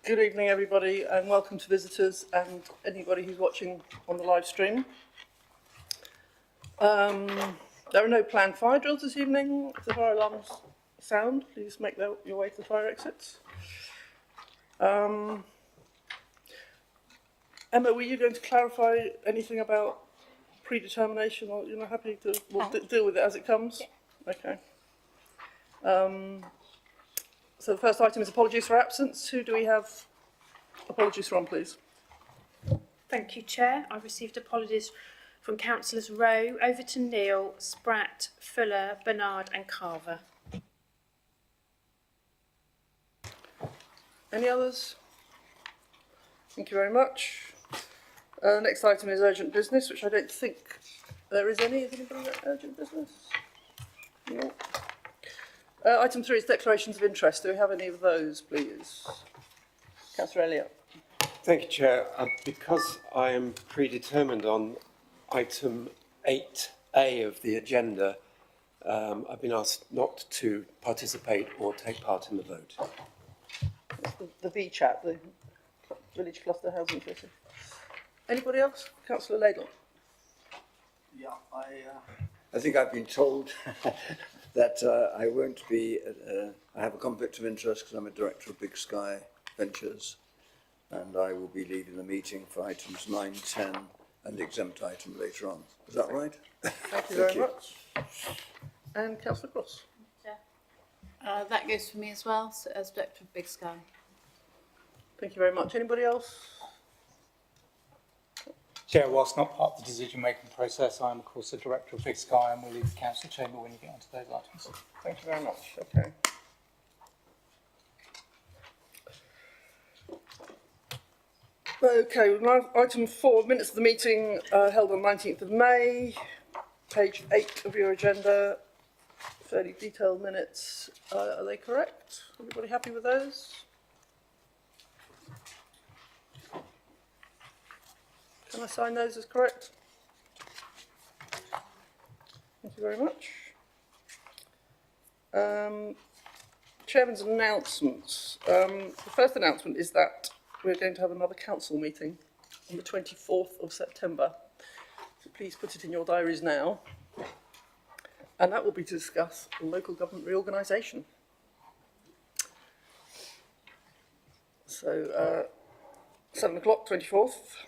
Good evening, everybody, and welcome to visitors and anybody who's watching on the live stream. There are no planned fire drills this evening. If the fire alarms sound, please make your way to the fire exits. Emma, were you going to clarify anything about predetermination, or you're not happy to deal with it as it comes? Yeah. Okay. So the first item is apologies for absence. Who do we have apologies from, please? Thank you, Chair. I've received apologies from Councillors Rowe, Overton, Neal, Spratt, Fuller, Bernard and Carver. Any others? Thank you very much. Next item is urgent business, which I don't think there is any. Is anybody got urgent business? No. Item 3 is declarations of interest. Do we have any of those, please? Councillor Elliott. Thank you, Chair. Because I am predetermined on item 8A of the agenda, I've been asked not to participate or take part in the vote. The VChat, the Village Cluster Housing Committee. Anybody else? Councillor Laidlaw. Yeah, I think I've been told that I won't be, I have a conflict of interest because I'm a director of Big Sky Ventures, and I will be leading the meeting for items 9, 10 and exempt item later on. Is that right? Thank you very much. And Councillor Cross. Yeah. That goes for me as well, so as director of Big Sky. Thank you very much. Anybody else? Chair, whilst not part of the decision-making process, I am of course the director of Big Sky and will leave the council chamber when you get onto those items. Thank you very much. Okay. Okay, now item 4, minutes of the meeting held on 19th of May, page 8 of your agenda, fairly detailed minutes. Are they correct? Everybody happy with those? Can I sign those as correct? Thank you very much. Chairman's announcements. The first announcement is that we're going to have another council meeting on the 24th of September. So please put it in your diaries now. And that will be to discuss local government reorganisation. So 7 o'clock, 24th.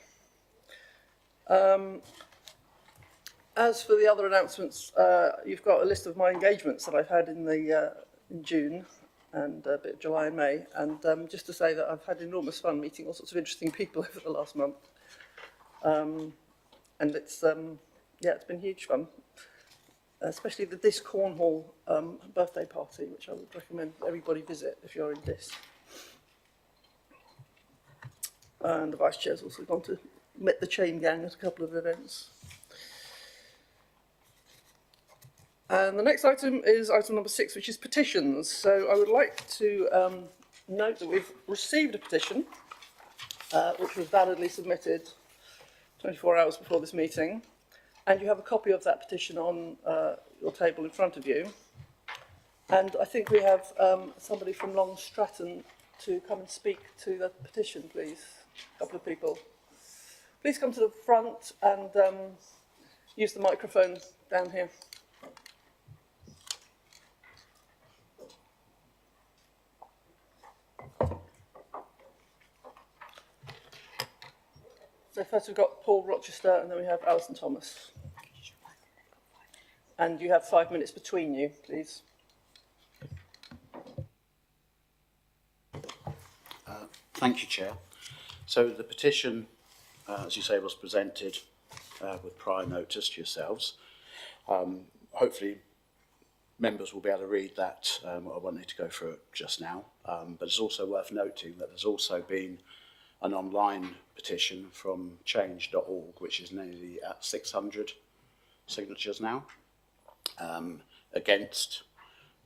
As for the other announcements, you've got a list of my engagements that I've had in June and a bit of July and May, and just to say that I've had enormous fun meeting all sorts of interesting people over the last month, and it's been huge fun, especially the Dis Cornwall birthday party, which I would recommend everybody visit if you're in Dis. And the Vice Chair's also gone to met the chain gang at a couple of events. And the next item is item number 6, which is petitions. So I would like to note that we've received a petition, which was validly submitted 24 hours before this meeting. And you have a copy of that petition on your table in front of you. And I think we have somebody from Long Stratton to come and speak to the petition, please. A couple of people. Please come to the front and use the microphone down here. So first we've got Paul Rochester and then we have Alison Thomas. And you have 5 minutes between you, please. Thank you, Chair. So the petition, as you say, was presented with prior notice to yourselves. Hopefully members will be able to read that. I won't need to go through it just now, but it's also worth noting that there's also been an online petition from change.org, which is nearly at 600 signatures now, against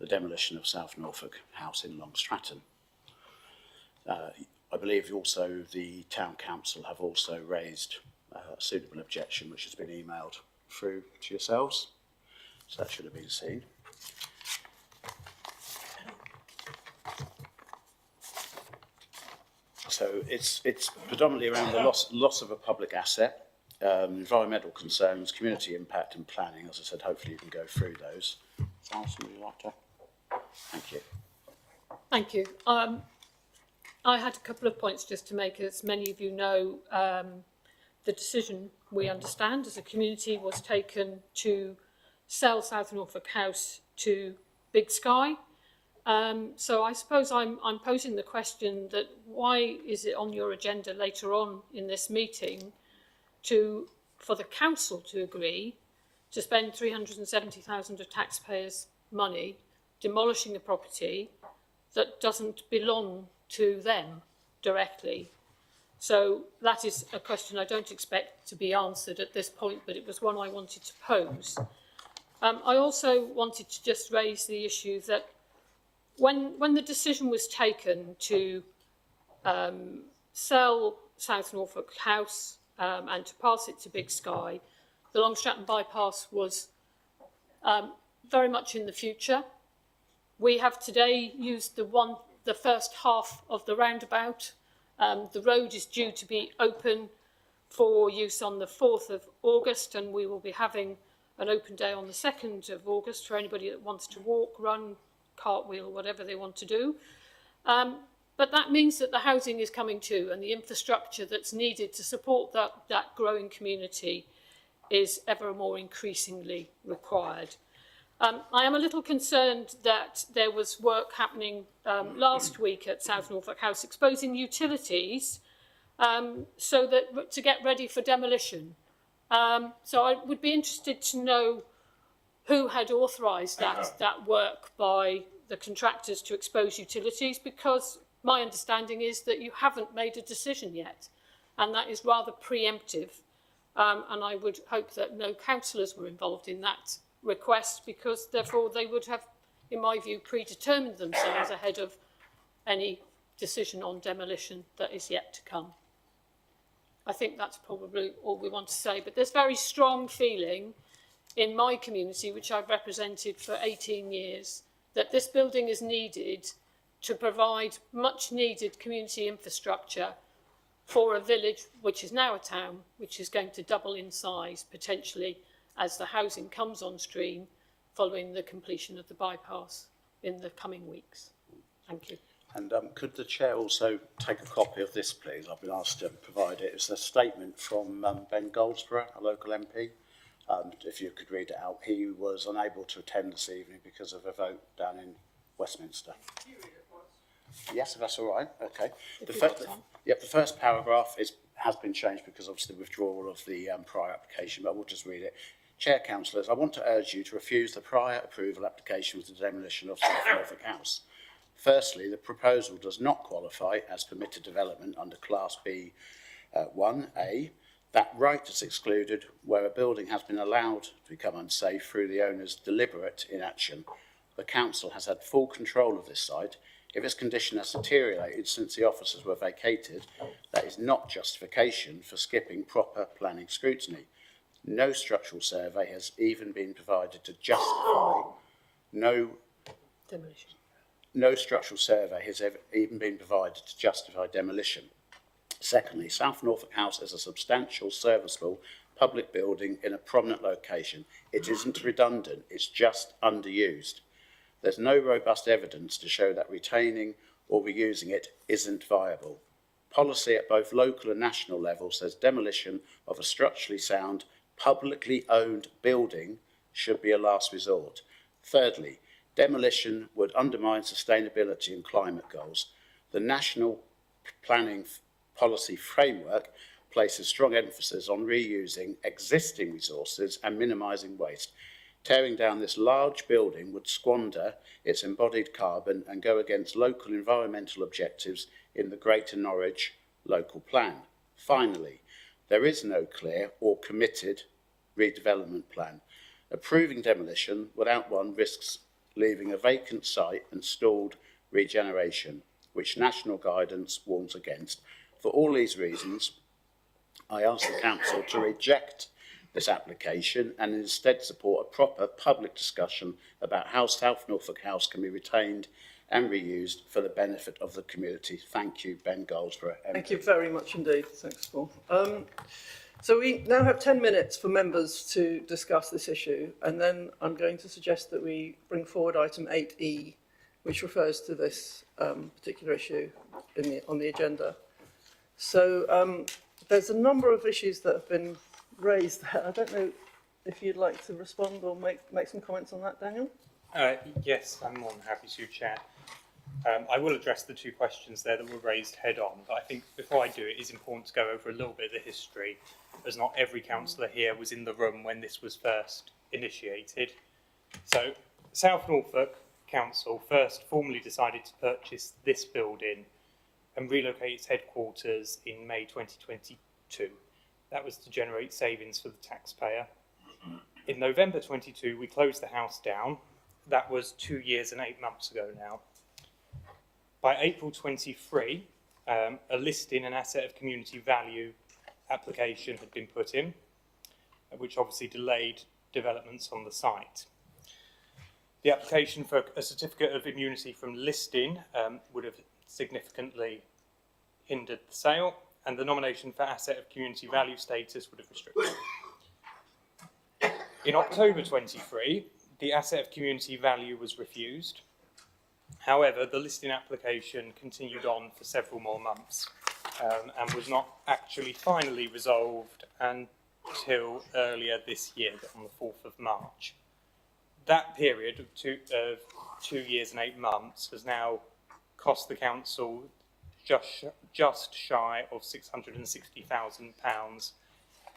the demolition of South Norfolk House in Long Stratton. I believe also the Town Council have also raised a suitable objection, which has been emailed through to yourselves. So that should have been seen. So it's predominantly around the loss of a public asset, environmental concerns, community impact and planning. As I said, hopefully you can go through those. Alison, would you like to? Thank you. Thank you. I had a couple of points just to make. As many of you know, the decision, we understand, as a community was taken to sell South Norfolk House to Big Sky. So I suppose I'm posing the question that why is it on your agenda later on in this meeting for the council to agree to spend £370,000 of taxpayers' money demolishing a property that doesn't belong to them directly? So that is a question I don't expect to be answered at this point, but it was one I wanted to pose. I also wanted to just raise the issue that when the decision was taken to sell South Norfolk House and to pass it to Big Sky, the Long Stratton bypass was very much in the future. We have today used the first half of the roundabout. The road is due to be open for use on the 4th of August, and we will be having an open day on the 2nd of August for anybody that wants to walk, run, cartwheel, whatever they want to do. But that means that the housing is coming too, and the infrastructure that's needed to support that growing community is ever more increasingly required. I am a little concerned that there was work happening last week at South Norfolk House exposing utilities so that to get ready for demolition. So I would be interested to know who had authorised that work by the contractors to expose utilities, because my understanding is that you haven't made a decision yet, and that is rather preemptive. And I would hope that no councillors were involved in that request, because therefore they would have, in my view, predetermined themselves ahead of any decision on demolition that is yet to come. I think that's probably all we want to say, but there's very strong feeling in my community, which I've represented for 18 years, that this building is needed to provide much needed community infrastructure for a village which is now a town, which is going to double in size potentially as the housing comes on stream following the completion of the bypass in the coming weeks. Thank you. And could the chair also take a copy of this, please? I've been asked to provide it. It's a statement from Ben Goldsborough, a local MP. If you could read it out. He was unable to attend this evening because of a vote down in Westminster. Yes, if that's all right. Okay. The first paragraph has been changed because obviously the withdrawal of the prior application, but we'll just read it. Chair, councillors, I want to urge you to refuse the prior approval application for the demolition of South Norfolk House. Firstly, the proposal does not qualify as permitted development under Class B 1A. That right is excluded where a building has been allowed to become unsafe through the owner's deliberate inaction. The council has had full control of this site. If its condition has deteriorated since the offices were vacated, that is not justification for skipping proper planning scrutiny. No structural survey has even been provided to justify Demolition. No structural survey has even been provided to justify demolition. Secondly, South Norfolk House is a substantial, serviceable public building in a prominent location. It isn't redundant, it's just underused. There's no robust evidence to show that retaining or reusing it isn't viable. Policy at both local and national levels says demolition of a structurally sound, publicly owned building should be a last resort. Thirdly, demolition would undermine sustainability and climate goals. The National Planning Policy Framework places strong emphasis on reusing existing resources and minimising waste. Tearing down this large building would squander its embodied carbon and go against local environmental objectives in the Greater Norwich local plan. Finally, there is no clear or committed redevelopment plan. Approving demolition without one risks leaving a vacant site and stalled regeneration, which national guidance warns against. For all these reasons, I ask the council to reject this application and instead support a proper public discussion about how South Norfolk House can be retained and reused for the benefit of the community. Thank you, Ben Goldsborough. MP. Thank you very much indeed. Thanks, Paul. So we now have 10 minutes for members to discuss this issue, and then I'm going to suggest that we bring forward item 8E, which refers to this particular issue on the agenda. So there's a number of issues that have been raised there. I don't know if you'd like to respond or make some comments on that, Daniel? Yes, I'm more than happy to, Chair. I will address the two questions there that were raised head on, but I think before I do, it is important to go over a little bit of the history, as not every councillor here was in the room when this was first initiated. So, South Norfolk Council first formally decided to purchase this building and relocate its headquarters in May 2022. That was to generate savings for the taxpayer. In November 22, we closed the house down. That was 2 years and 8 months ago now. By April 23, a listing and asset of community value application had been put in, which obviously delayed developments on the site. The application for a certificate of immunity from listing would have significantly hindered the sale, and the nomination for asset of community value status would have restricted. In October 23, the asset of community value was refused. However, the listing application continued on for several more months and was not actually finally resolved until earlier this year, on the 4th of March. That period of 2 years and 8 months has now cost the council just shy of £660,000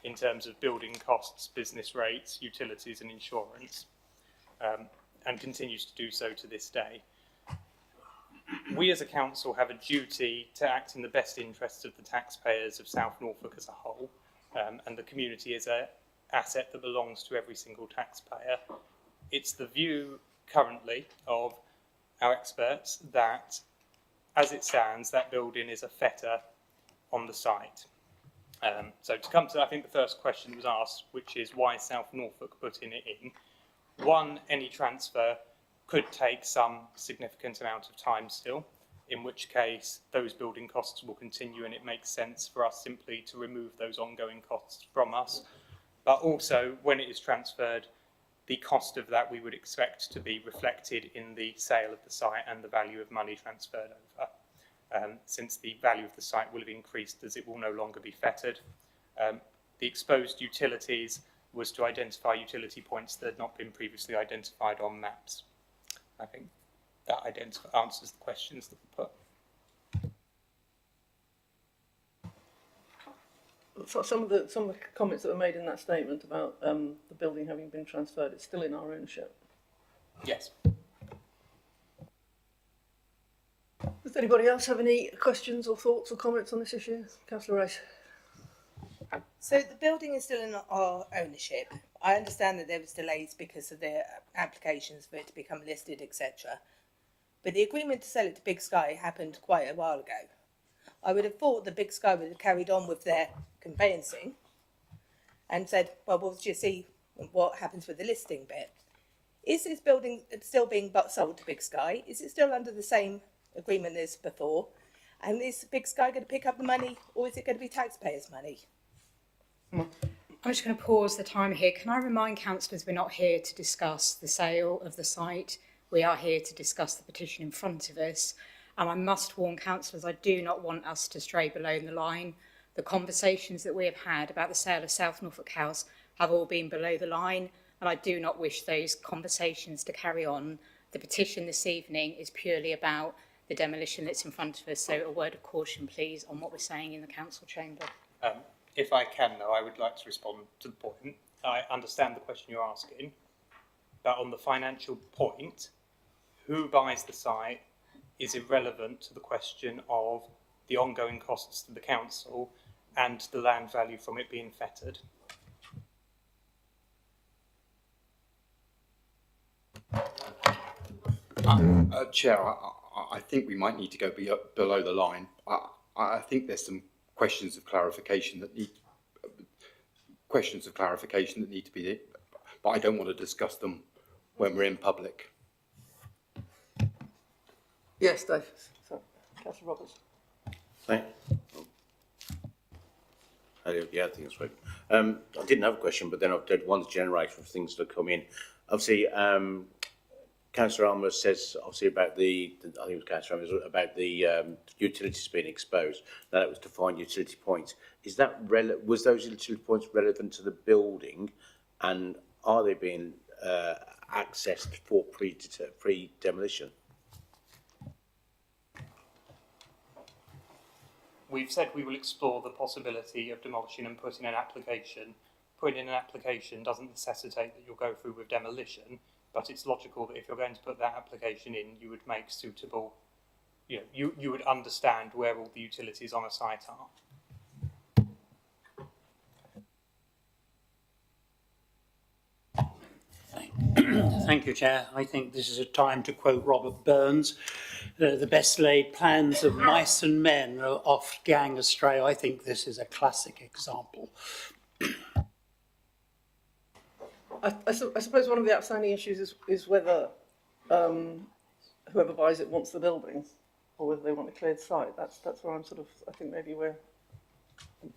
in terms of building costs, business rates, utilities and insurance, and continues to do so to this day. We as a council have a duty to act in the best interests of the taxpayers of South Norfolk as a whole, and the community is an asset that belongs to every single taxpayer. It's the view currently of our experts that, as it stands, that building is a fetter on the site. So to come to, I think, the first question that was asked, which is why South Norfolk putting it in. One, any transfer could take some significant amount of time still, in which case those building costs will continue, and it makes sense for us simply to remove those ongoing costs from us. But also, when it is transferred, the cost of that we would expect to be reflected in the sale of the site and the value of money transferred over, since the value of the site will have increased as it will no longer be fettered. The exposed utilities was to identify utility points that had not been previously identified on maps. I think that answers the questions that were put. So some of the comments that were made in that statement about the building having been transferred, it's still in our ownership. Yes. Does anybody else have any questions or thoughts or comments on this issue? Councillor Rice. So the building is still in our ownership. I understand that there was delays because of the applications for it to become listed, etc. But the agreement to sell it to Big Sky happened quite a while ago. I would have thought that Big Sky would have carried on with their conveyancing and said, well, we'll just see what happens with the listing bit. Is this building still being sold to Big Sky? Is it still under the same agreement as before? And is Big Sky going to pick up the money, or is it going to be taxpayers' money? I'm just going to pause the time here. Can I remind councillors we're not here to discuss the sale of the site. We are here to discuss the petition in front of us. And I must warn councillors, I do not want us to stray below the line. The conversations that we have had about the sale of South Norfolk House have all been below the line, and I do not wish those conversations to carry on. The petition this evening is purely about the demolition that's in front of us, so a word of caution, please, on what we're saying in the council chamber. If I can, though, I would like to respond to the point. I understand the question you're asking, but on the financial point, who buys the site is irrelevant to the question of the ongoing costs to the council and the land value from it being fettered. Chair, I think we might need to go below the line. I think there's some questions of clarification that need to be there, but I don't want to discuss them when we're in public. Yes, Dave. So, Councillor Roberts. Thank. Yeah, I think that's right. I didn't have a question, but then I've did one generator of things that come in. Obviously, Councillor Armour says obviously about I think it was Councillor Armour, about the utilities being exposed. Now that was to find utility points. Is that was those utility points relevant to the building, and are they being accessed for pre-demolition? We've said we will explore the possibility of demolishing and putting in an application. Putting in an application doesn't necessitate that you'll go through with demolition, but it's logical that if you're going to put that application in, you would make suitable, you would understand where all the utilities on a site are. Thank you, Chair. I think this is a time to quote Robert Burns. The best laid plans of mice and men are oft gang astray. I think this is a classic example. I suppose one of the outstanding issues is whether whoever buys it wants the building, or whether they want a cleared site. That's where I'm sort of, I think maybe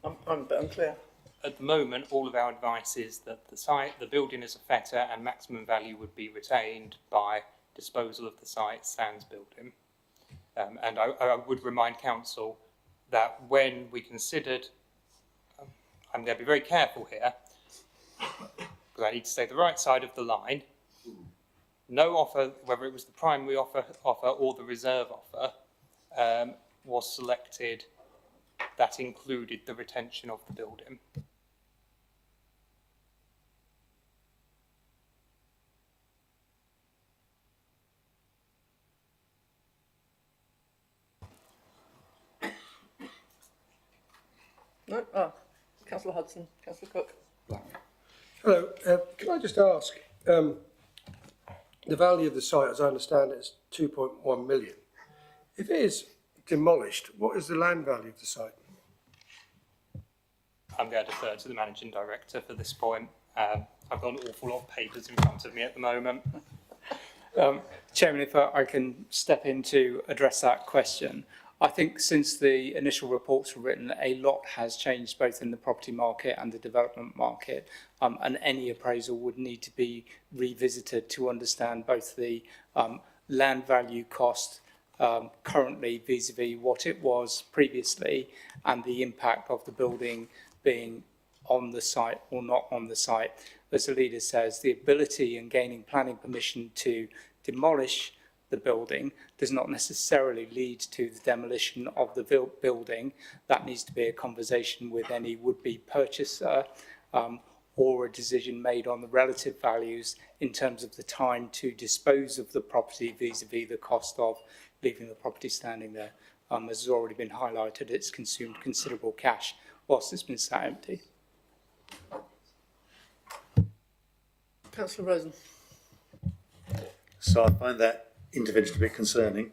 I'm a bit unclear. At the moment, all of our advice is that the building is a fetter and maximum value would be retained by disposal of the site sans building. And I would remind council that when we considered, I'm going to be very careful here, because I need to stay the right side of the line. No offer, whether it was the primary offer or the reserve offer, was selected that included the retention of the building. No? Councillor Hudson, Councillor Cook. Hello, can I just ask, the value of the site, as I understand it, is 2.1 million. If it is demolished, what is the land value of the site? I'm going to defer to the Managing Director for this point. I've got an awful lot of papers in front of me at the moment. Chairman, if I can step in to address that question. I think since the initial reports were written, a lot has changed both in the property market and the development market, and any appraisal would need to be revisited to understand both the land value cost currently vis-a-vis what it was previously and the impact of the building being on the site or not on the site. As the leader says, the ability in gaining planning permission to demolish the building does not necessarily lead to the demolition of the building. That needs to be a conversation with any would-be purchaser or a decision made on the relative values in terms of the time to dispose of the property vis-a-vis the cost of leaving the property standing there. As has already been highlighted, it's consumed considerable cash whilst it's been sat empty. Councillor Rosen. So I find that intervention a bit concerning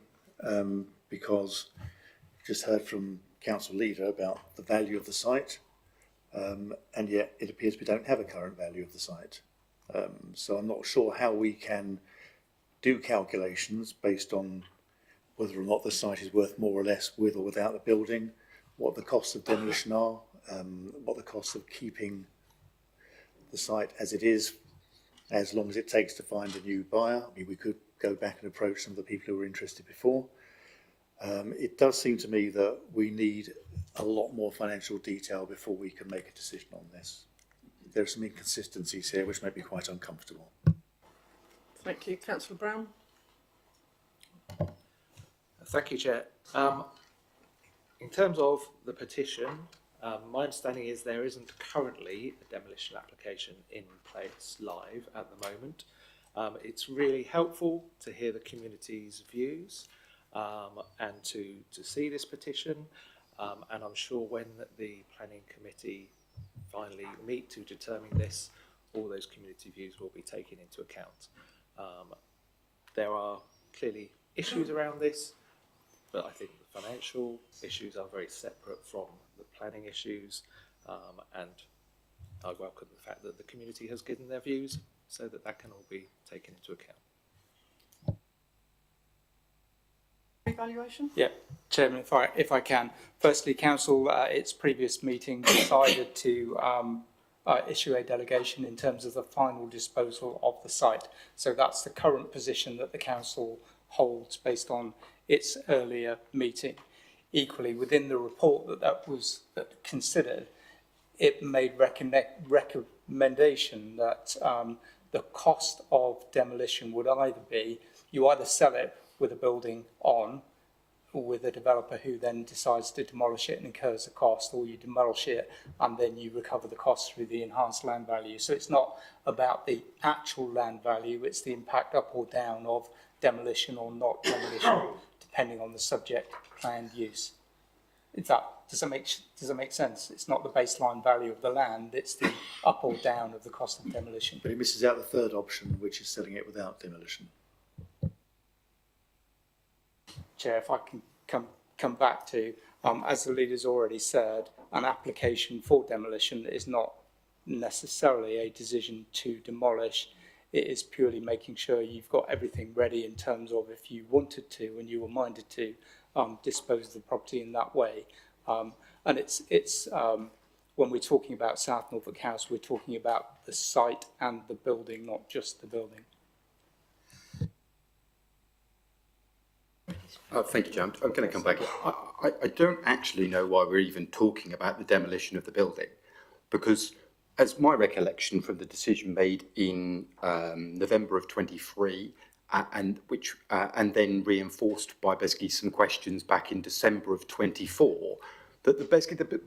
because we just heard from Council Leader about the value of the site, and yet it appears we don't have a current value of the site. So I'm not sure how we can do calculations based on whether or not the site is worth more or less with or without the building, what the costs of demolition are, what the costs of keeping the site as it is, as long as it takes to find a new buyer. I mean, we could go back and approach some of the people who were interested before. It does seem to me that we need a lot more financial detail before we can make a decision on this. There are some inconsistencies here which make me quite uncomfortable. Thank you. Councillor Brown. Thank you, Chair. In terms of the petition, my understanding is there isn't currently a demolition application in place live at the moment. It's really helpful to hear the community's views and to see this petition. And I'm sure when the planning committee finally meet to determine this, all those community views will be taken into account. There are clearly issues around this, but I think the financial issues are very separate from the planning issues, and I welcome the fact that the community has given their views so that that can all be taken into account. Evaluation? Yeah, Chairman, if I can. Firstly, Council, at its previous meeting, decided to issue a delegation in terms of the final disposal of the site. So that's the current position that the Council holds based on its earlier meeting. Equally, within the report that was considered, it made recommendation that the cost of demolition would either be, you either sell it with a building on, or with a developer who then decides to demolish it and incurs the cost, or you demolish it and then you recover the cost through the enhanced land value. So it's not about the actual land value, it's the impact up or down of demolition or not demolition, depending on the subject planned use. Does that make sense? It's not the baseline value of the land, it's the up or down of the cost of demolition. But it misses out the third option, which is selling it without demolition. Chair, if I can come back to, as the leader's already said, an application for demolition is not necessarily a decision to demolish. It is purely making sure you've got everything ready in terms of if you wanted to and you were minded to dispose of the property in that way. And it's when we're talking about South Norfolk House, we're talking about the site and the building, not just the building. Thank you, Chair. I'm going to come back. I don't actually know why we're even talking about the demolition of the building, because as my recollection from the decision made in November of 23, and then reinforced by basically some questions back in December of 24, that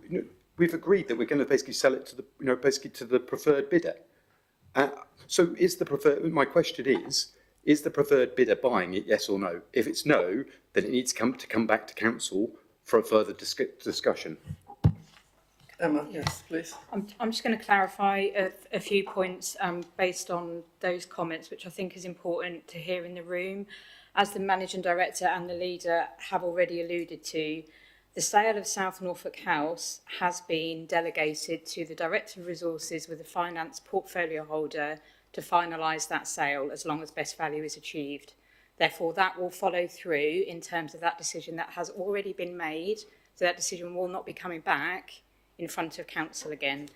we've agreed that we're going to basically sell it to the preferred bidder. So my question is the preferred bidder buying it, yes or no? If it's no, then it needs to come back to council for a further discussion. Emma, yes, please. I'm just going to clarify a few points based on those comments, which I think is important to hear in the room. As the Managing Director and the Leader have already alluded to, the sale of South Norfolk House has been delegated to the Director of Resources with the finance portfolio holder to finalise that sale as long as best value is achieved. Therefore, that will follow through in terms of that decision that has already been made, so that decision will not be coming back in front of council again.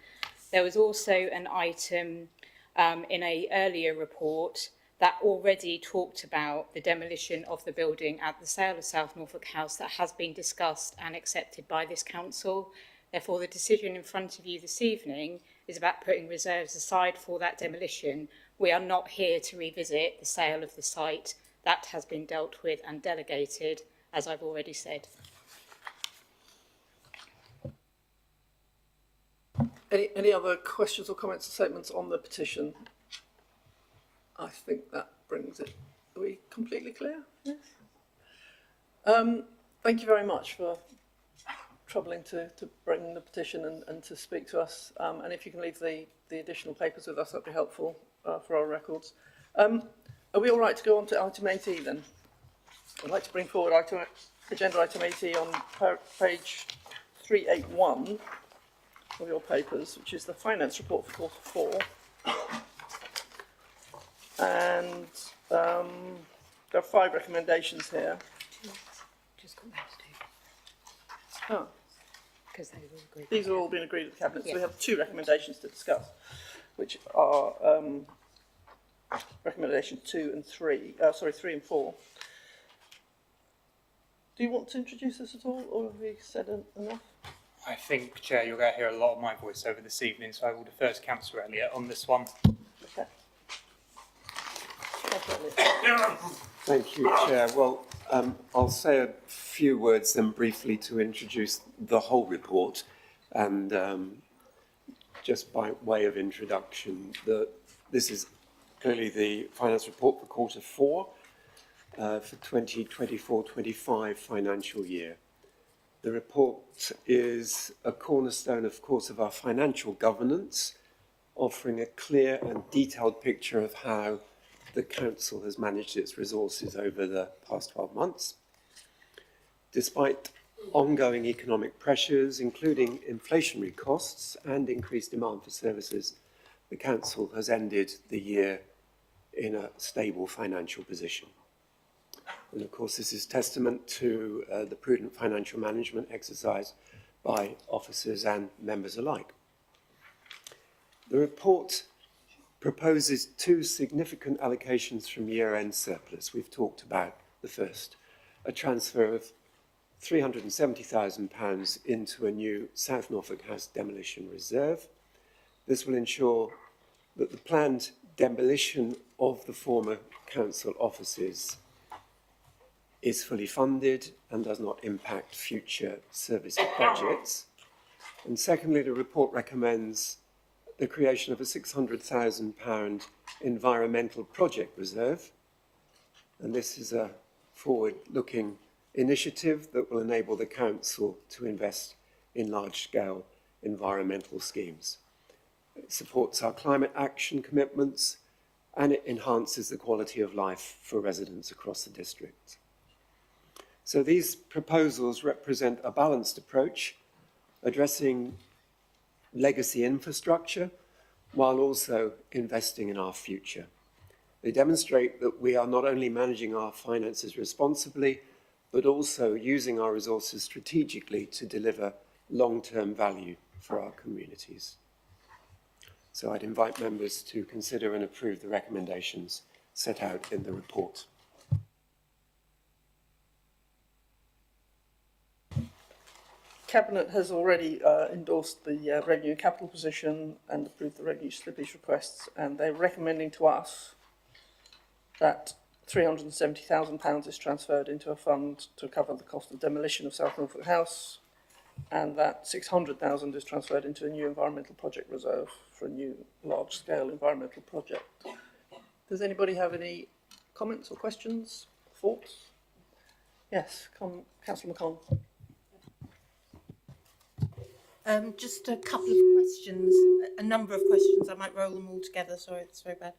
There was also an item in an earlier report that already talked about the demolition of the building at the sale of South Norfolk House that has been discussed and accepted by this council. Therefore, the decision in front of you this evening is about putting reserves aside for that demolition. We are not here to revisit the sale of the site. That has been dealt with and delegated, as I've already said. Any other questions or comments or statements on the petition? I think that brings it. Are we completely clear? Yes. Thank you very much for troubling to bring the petition and to speak to us. And if you can leave the additional papers with us, that'd be helpful for our records. Are we all right to go on to item 8E then? I'd like to bring forward agenda item 8E on page 381 of your papers, which is the finance report for quarter 4. And there are 5 recommendations here. Just come back to 2. Oh. Because they've all agreed. These have all been agreed with the Cabinet. Yeah. So we have 2 recommendations to discuss, which are recommendations 3 and 4. Do you want to introduce this at all, or have we said enough? I think, Chair, you're going to hear a lot of my voice over this evening, so I will defer to Councillor Elliott on this one. Okay. Thank you, Chair. Well, I'll say a few words then briefly to introduce the whole report, and just by way of introduction, this is clearly the finance report for quarter 4 for 2024-25 financial year. The report is a cornerstone, of course, of our financial governance, offering a clear and detailed picture of how the Council has managed its resources over the past 12 months. Despite ongoing economic pressures, including inflationary costs and increased demand for services, the Council has ended the year in a stable financial position. And of course, this is testament to the prudent financial management exercised by officers and members alike. The report proposes two significant allocations from year-end surplus. We've talked about the first, a transfer of £370,000 into a new South Norfolk House demolition reserve. This will ensure that the planned demolition of the former council offices is fully funded and does not impact future service budgets. And secondly, the report recommends the creation of a £600,000 environmental project reserve. And this is a forward-looking initiative that will enable the council to invest in large-scale environmental schemes. It supports our climate action commitments and it enhances the quality of life for residents across the district. So these proposals represent a balanced approach, addressing legacy infrastructure while also investing in our future. They demonstrate that we are not only managing our finances responsibly, but also using our resources strategically to deliver long-term value for our communities. So I'd invite members to consider and approve the recommendations set out in the report. Cabinet has already endorsed the revenue and capital position and approved the revenue slippage requests, and they're recommending to us that £370,000 is transferred into a fund to cover the cost of demolition of South Norfolk House, and that £600,000 is transferred into a new environmental project reserve for a new large-scale environmental project. Does anybody have any comments or questions, thoughts? Yes, Councillor McConnell. Just a couple of questions, a number of questions. I might roll them all together. Sorry, it's very bad.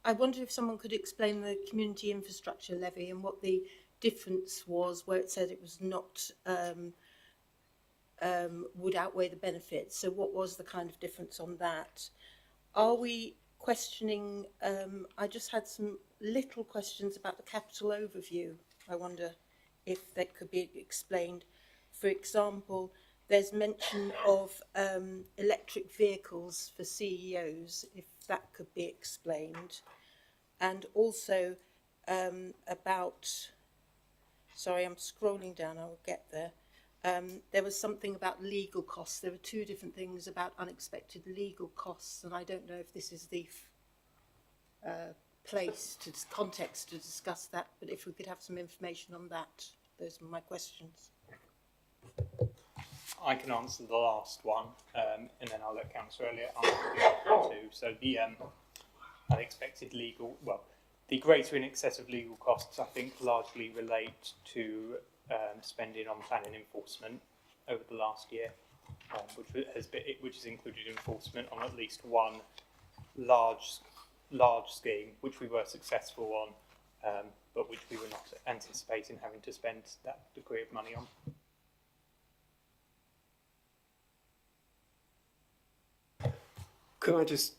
I wondered if someone could explain the community infrastructure levy and what the difference was where it said it was not would outweigh the benefits. So what was the kind of difference on that? Are we questioning, I just had some little questions about the capital overview. I wonder if that could be explained. For example, there's mention of electric vehicles for CEOs, if that could be explained. And also about, sorry, I'm scrolling down, I'll get there. There was something about legal costs. There were two different things about unexpected legal costs, and I don't know if this is the context to discuss that, but if we could have some information on that. Those are my questions. I can answer the last one, and then I'll let Councillor Elliott answer the other two. So the unexpected legal, well, the greater in excess of legal costs, I think, largely relate to spending on planning enforcement over the last year, which has included enforcement on at least one large scheme, which we were successful on, but which we were not anticipating having to spend that degree of money on. Could I just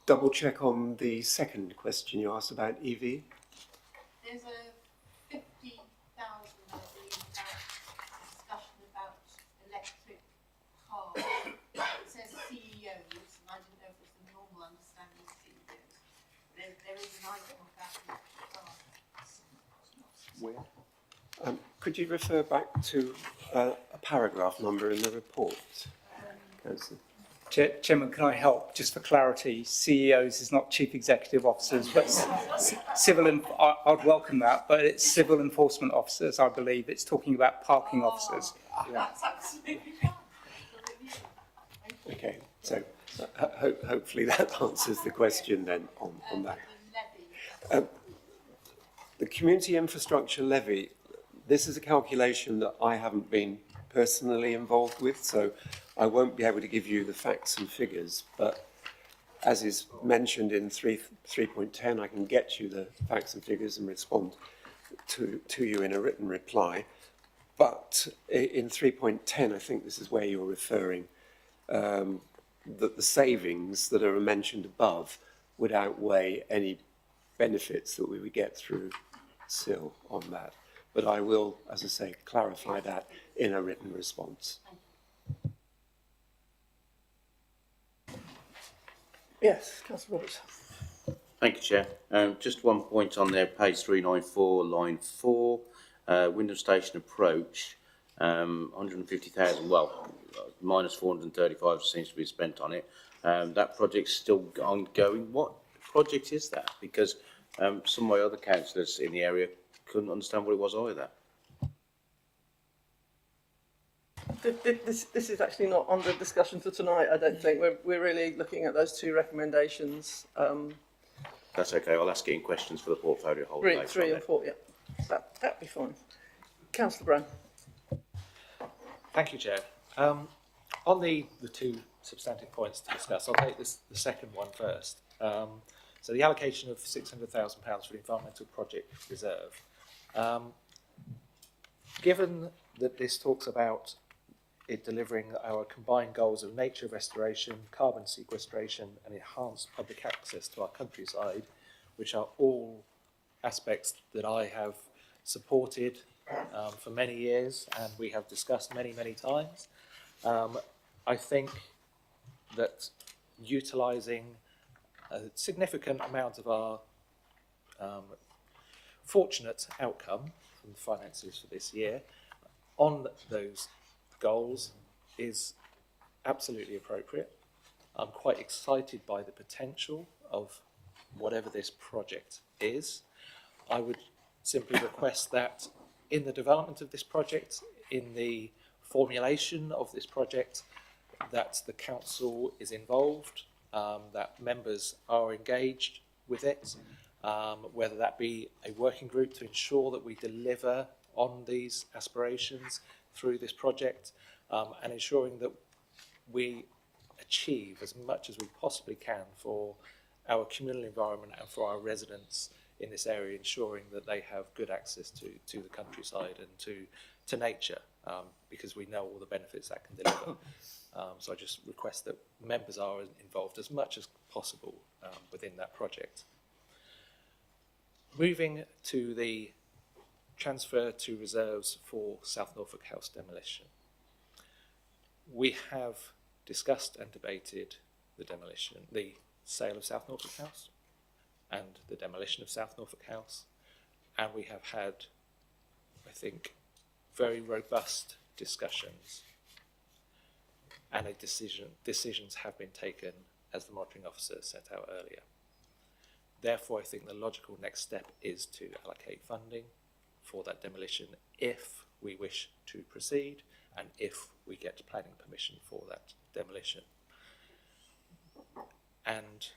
double check on the second question you asked about EV? There's a 50,000, I believe, discussion about electric cars. It says CEOs, and I didn't know if it's the normal understanding of CEOs. There is an item about electric cars. Where? Could you refer back to a paragraph number in the report, Councillor? Chairman, can I help? Just for clarity, CEOs is not chief executive officers, but I'd welcome that, but it's civil enforcement officers, I believe. It's talking about parking officers. That's absolutely fine. Okay, so hopefully that answers the question then on that. The community infrastructure levy, this is a calculation that I haven't been personally involved with, so I won't be able to give you the facts and figures, but as is mentioned in 3.10, I can get you the facts and figures and respond to you in a written reply. But in 3.10, I think this is where you're referring, that the savings that are mentioned above would outweigh any benefits that we would get through sill on that. But I will, as I say, clarify that in a written response. Yes, Councillor Roberts. Thank you, Chair. Just one point on there, page 394, line 4, Wyndham Station approach, 150,000, well, minus 435 seems to be spent on it. That project's still ongoing. What project is that? Because some of my other councillors in the area couldn't understand what it was either. This is actually not under discussion for tonight, I don't think. We're really looking at those two recommendations. That's okay. I'll ask it in questions for the portfolio holder later. 3 and 4, yeah. That'd be fine. Councillor Brown. Thank you, Chair. On the two substantive points to discuss, I'll take the second one first. So the allocation of £600,000 for the Environmental Project Reserve. Given that this talks about it delivering our combined goals of nature restoration, carbon sequestration and enhanced public access to our countryside, which are all aspects that I have supported for many years and we have discussed many, many times. I think that utilising a significant amount of our fortunate outcome from the finances for this year on those goals is absolutely appropriate. I'm quite excited by the potential of whatever this project is. I would simply request that in the development of this project, in the formulation of this project, that the council is involved, that members are engaged with it, whether that be a working group to ensure that we deliver on these aspirations through this project, and ensuring that we achieve as much as we possibly can for our communal environment and for our residents in this area, ensuring that they have good access to the countryside and to nature, because we know all the benefits that can deliver. So I just request that members are involved as much as possible within that project. Moving to the transfer to reserves for South Norfolk House demolition. We have discussed and debated the sale of South Norfolk House and the demolition of South Norfolk House, and we have had, I think, very robust discussions, and decisions have been taken as the monitoring officer set out earlier. Therefore, I think the logical next step is to allocate funding for that demolition if we wish to proceed and if we get planning permission for that demolition. And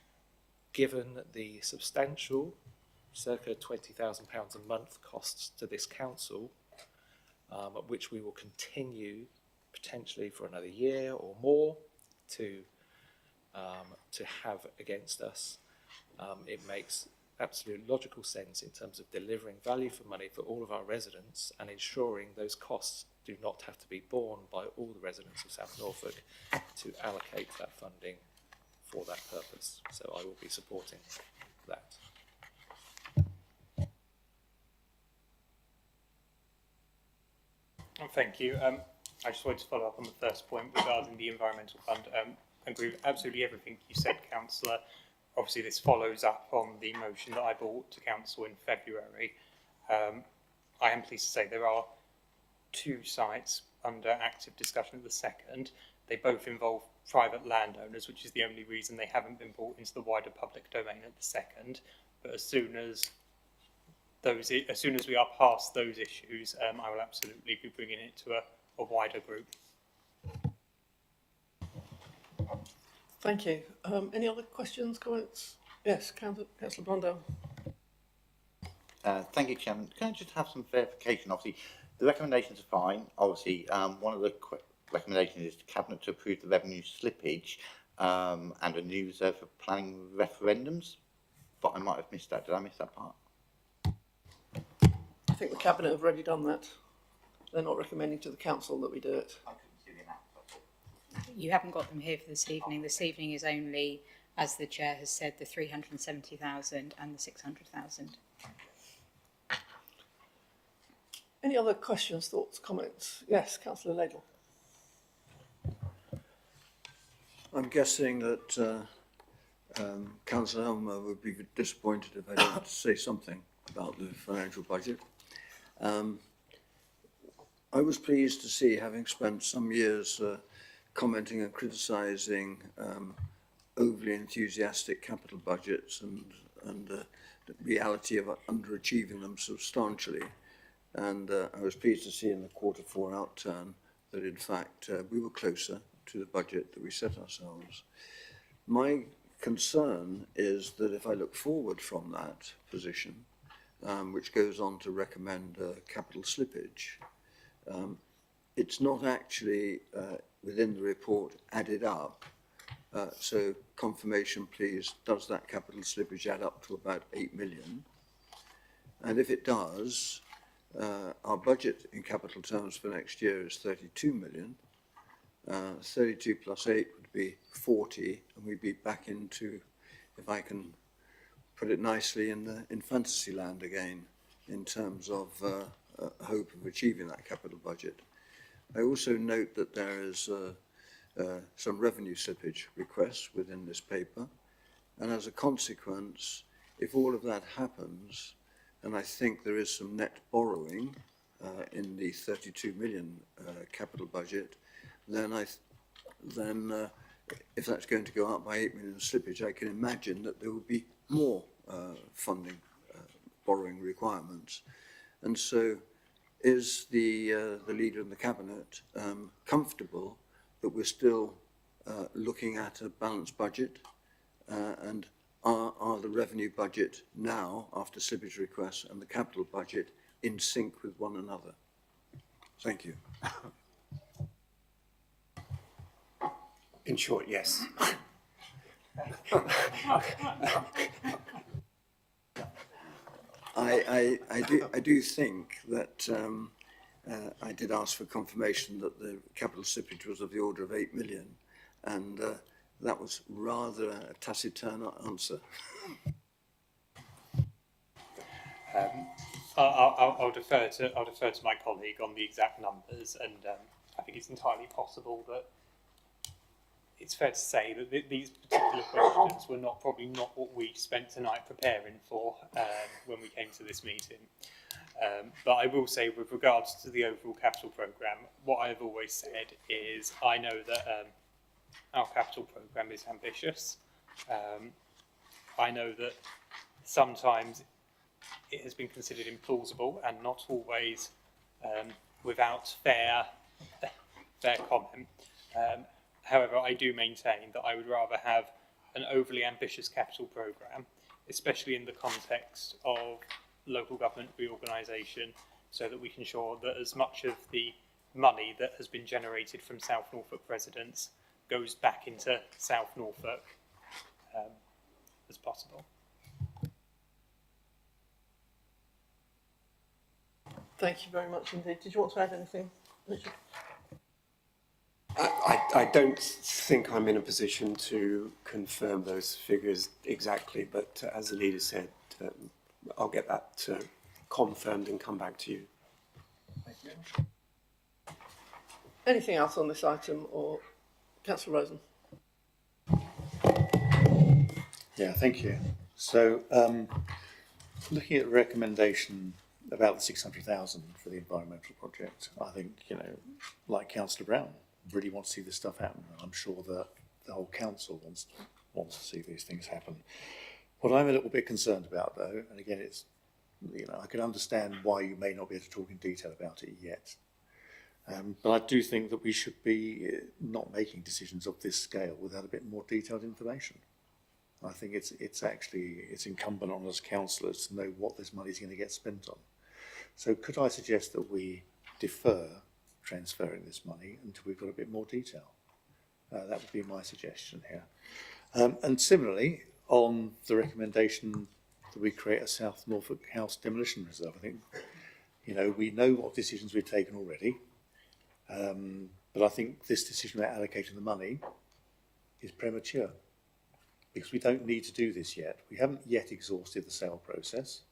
given the substantial, circa £20,000 a month costs to this council, which we will continue potentially for another year or more to have against us, it makes absolute logical sense in terms of delivering value for money for all of our residents and ensuring those costs do not have to be borne by all the residents of South Norfolk, to allocate that funding for that purpose. So I will be supporting that. Thank you. I just wanted to follow up on the first point regarding the Environmental Fund. I agree with absolutely everything you said, Councillor. Obviously, this follows up on the motion that I brought to Council in February. I am pleased to say there are 2 sites under active discussion at the second. They both involve private landowners, which is the only reason they haven't been brought into the wider public domain at the second. But as soon as we are past those issues, I will absolutely be bringing it to a wider group. Thank you. Any other questions, comments? Yes, Councillor Blondell. Thank you, Chairman. Can I just have some verification? Obviously, the recommendations are fine. Obviously, one of the recommendations is the Cabinet to approve the revenue slippage and a new reserve for planning referendums. But I might have missed that. Did I miss that part? I think the Cabinet have already done that. They're not recommending to the Council that we do it. You haven't got them here for this evening. This evening is only, as the Chair has said, the 370,000 and the 600,000. Any other questions, thoughts, comments? Yes, Councillor Ladle. I'm guessing that Councillor Elmer would be disappointed if I don't say something about the financial budget. I was pleased to see, having spent some years commenting and criticising overly enthusiastic capital budgets and the reality of underachieving them substantially. And I was pleased to see in the Q4 outturn that in fact we were closer to the budget that we set ourselves. My concern is that if I look forward from that position, which goes on to recommend capital slippage, it's not actually within the report added up. So confirmation, please, does that capital slippage add up to about 8 million? And if it does, our budget in capital terms for next year is 32 million. 32 plus 8 would be 40, and we'd be back into, if I can put it nicely, in fantasy land again, in terms of hope of achieving that capital budget. I also note that there is some revenue slippage requests within this paper, and as a consequence, if all of that happens, and I think there is some net borrowing in the 32 million capital budget, then if that's going to go up by 8 million slippage, I can imagine that there will be more funding, borrowing requirements. And so is the Leader and the Cabinet comfortable that we're still looking at a balanced budget, and are the revenue budget now, after slippage requests, and the capital budget in sync with one another? Thank you. In short, yes. I do think that I did ask for confirmation that the capital slippage was of the order of 8 million, and that was rather a taciturn answer. I'll defer to my colleague on the exact numbers, and I think it's entirely possible that it's fair to say that these particular questions were probably not what we spent tonight preparing for when we came to this meeting. But I will say, with regards to the overall capital programme, what I've always said is I know that our capital programme is ambitious. I know that sometimes it has been considered implausible and not always without fair comment. However, I do maintain that I would rather have an overly ambitious capital programme, especially in the context of local government reorganisation, so that we can ensure that as much of the money that has been generated from South Norfolk residents goes back into South Norfolk as possible. Thank you very much indeed. Did you want to add anything, Richard? I don't think I'm in a position to confirm those figures exactly, but as the leader said, I'll get that confirmed and come back to you. Thank you. Anything else on this item, or Councillor Rosen? Yeah, thank you. So, looking at the recommendation about the 600,000 for the environmental project, I think, like Councillor Brown, really want to see this stuff happen. I'm sure that the whole council wants to see these things happen. What I'm a little bit concerned about, though, and again, it's, I can understand why you may not be able to talk in detail about it yet, but I do think that we should be not making decisions of this scale without a bit more detailed information. I think it's incumbent on us councillors to know what this money is going to get spent on. So could I suggest that we defer transferring this money until we've got a bit more detail? That would be my suggestion here. And similarly, on the recommendation that we create a South Norfolk House demolition reserve, I think, we know what decisions we've taken already, but I think this decision about allocating the money is premature, because we don't need to do this yet. We haven't yet exhausted the sale process.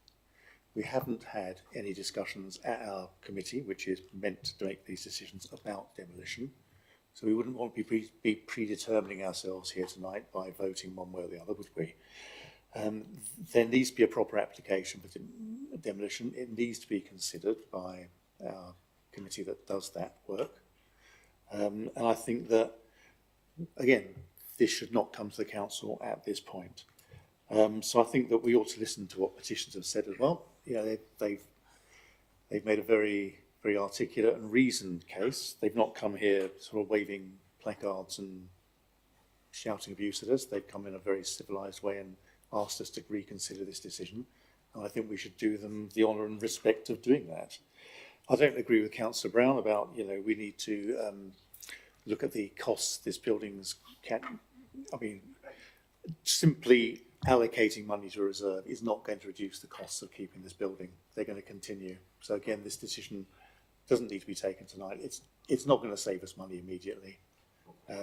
We haven't had any discussions at our committee, which is meant to make these decisions about demolition. So we wouldn't want to be predetermining ourselves here tonight by voting one way or the other, would we? There needs to be a proper application for demolition. It needs to be considered by our committee that does that work. And I think that, again, this should not come to the council at this point. So I think that we ought to listen to what petitions have said as well. You know, they've made a very, very articulate and reasoned case. They've not come here sort of waving placards and shouting abuse at us. They've come in a very civilised way and asked us to reconsider this decision. And I think we should do them the honour and respect of doing that. I don't agree with Councillor Brown about, you know, we need to look at the costs this building's simply allocating money to a reserve is not going to reduce the costs of keeping this building. They're going to continue. So again, this decision doesn't need to be taken tonight. It's not going to save us money immediately.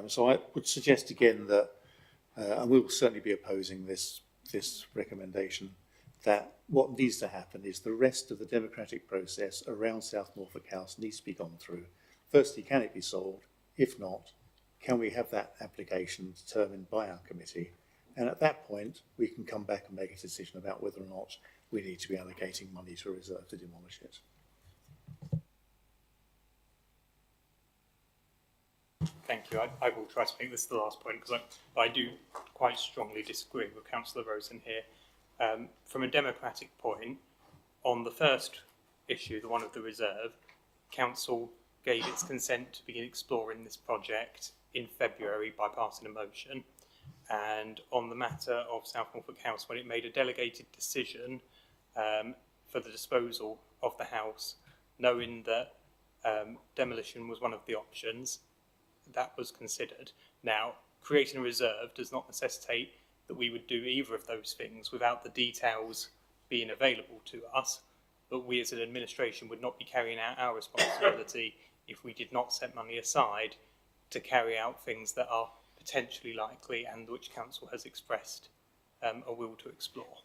So I would suggest again that, and we will certainly be opposing this recommendation, that what needs to happen is the rest of the democratic process around South Norfolk House needs to be gone through. Firstly, can it be sold? If not, can we have that application determined by our committee? And at that point, we can come back and make a decision about whether or not we need to be allocating money to a reserve to demolish it. Thank you. I will try to make this the last point because I do quite strongly disagree with Councillor Rosen here. From a democratic point, on the first issue, the one of the reserve, Council gave its consent to begin exploring this project in February by passing a motion. And on the matter of South Norfolk House, when it made a delegated decision for the disposal of the house, knowing that demolition was one of the options, that was considered. Now, creating a reserve does not necessitate that we would do either of those things without the details being available to us, but we as an administration would not be carrying out our responsibility if we did not set money aside to carry out things that are potentially likely and which Council has expressed a will to explore.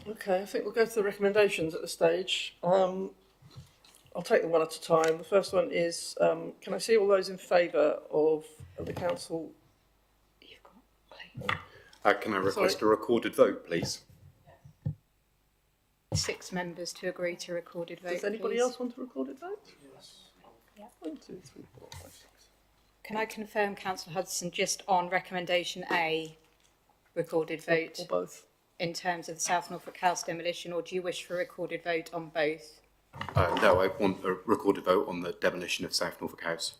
Okay, I think we'll go to the recommendations at this stage. I'll take them one at a time. The first one is, can I see all those in favour of the council? Can I request a recorded vote, please? 6 members to agree to recorded vote. Does anybody please. else want a recorded vote? Yes. Yeah. 1, 2, 3, 4, 5, 6. Can I confirm, Councillor Hudson, just on recommendation A, recorded vote? Or both? In terms of the South Norfolk House demolition, or do you wish for a recorded vote on both? No, I want a recorded vote on the demolition of South Norfolk House.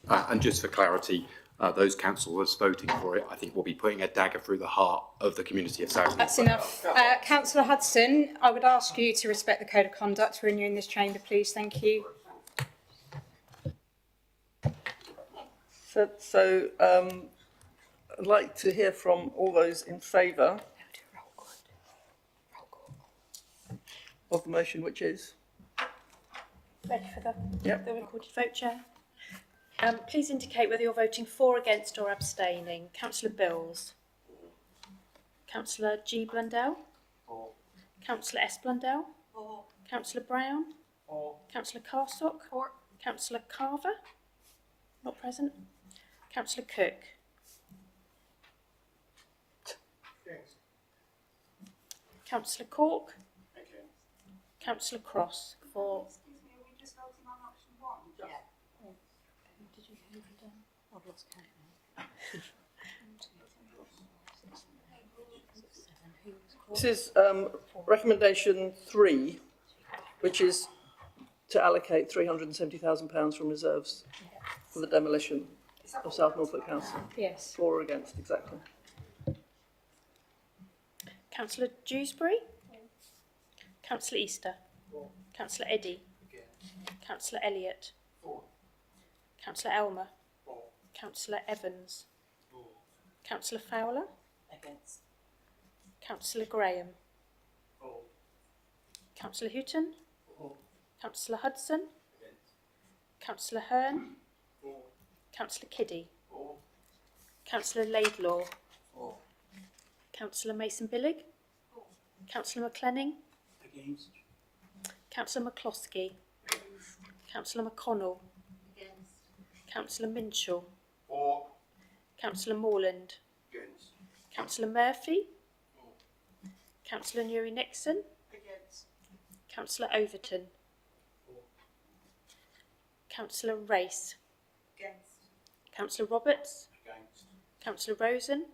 And just for clarity, those councillors voting for it, I think, will be putting a dagger through the heart of the community of South Norfolk. That's enough. Councillor Hudson, I would ask you to respect the code of conduct when you're in this chamber, please. Thank you. So I'd like to hear from all those in favour of the motion, which is? Ready for the Yep. recorded vote, Chair? Please indicate whether you're voting for, against or abstaining. Councillor Bills. Councillor G. Blundell. For. Councillor S. Blundell. For. Councillor Brown. For. Councillor Carstock. For. Councillor Carver. Not present. Councillor Cook. Councillor Cork. Councillor Cross. For. Excuse me, are we just voting on option 1? Yeah. Did you hear it done? I've lost count now. This is recommendation 3, which is to allocate £370,000 from reserves for the demolition of South Norfolk House. Yes. For or against, exactly. Councillor Dewsbury. Councillor Easter. Councillor Eddy. Councillor Elliott. Councillor Elmer. Councillor Evans. Councillor Fowler. Against. Councillor Graham. Councillor Houghton. Councillor Hudson. Councillor Hearn. Councillor Kiddy. Councillor Laidlaw. Councillor Mason-Billig. Councillor McLenning. Against. Councillor McCloskey. Councillor McConnell. Councillor Minshaw. Councillor Morland. Councillor Murphy. Councillor Newry-Nixon. Councillor Overton. Councillor Race. Councillor Roberts. Councillor Rosen.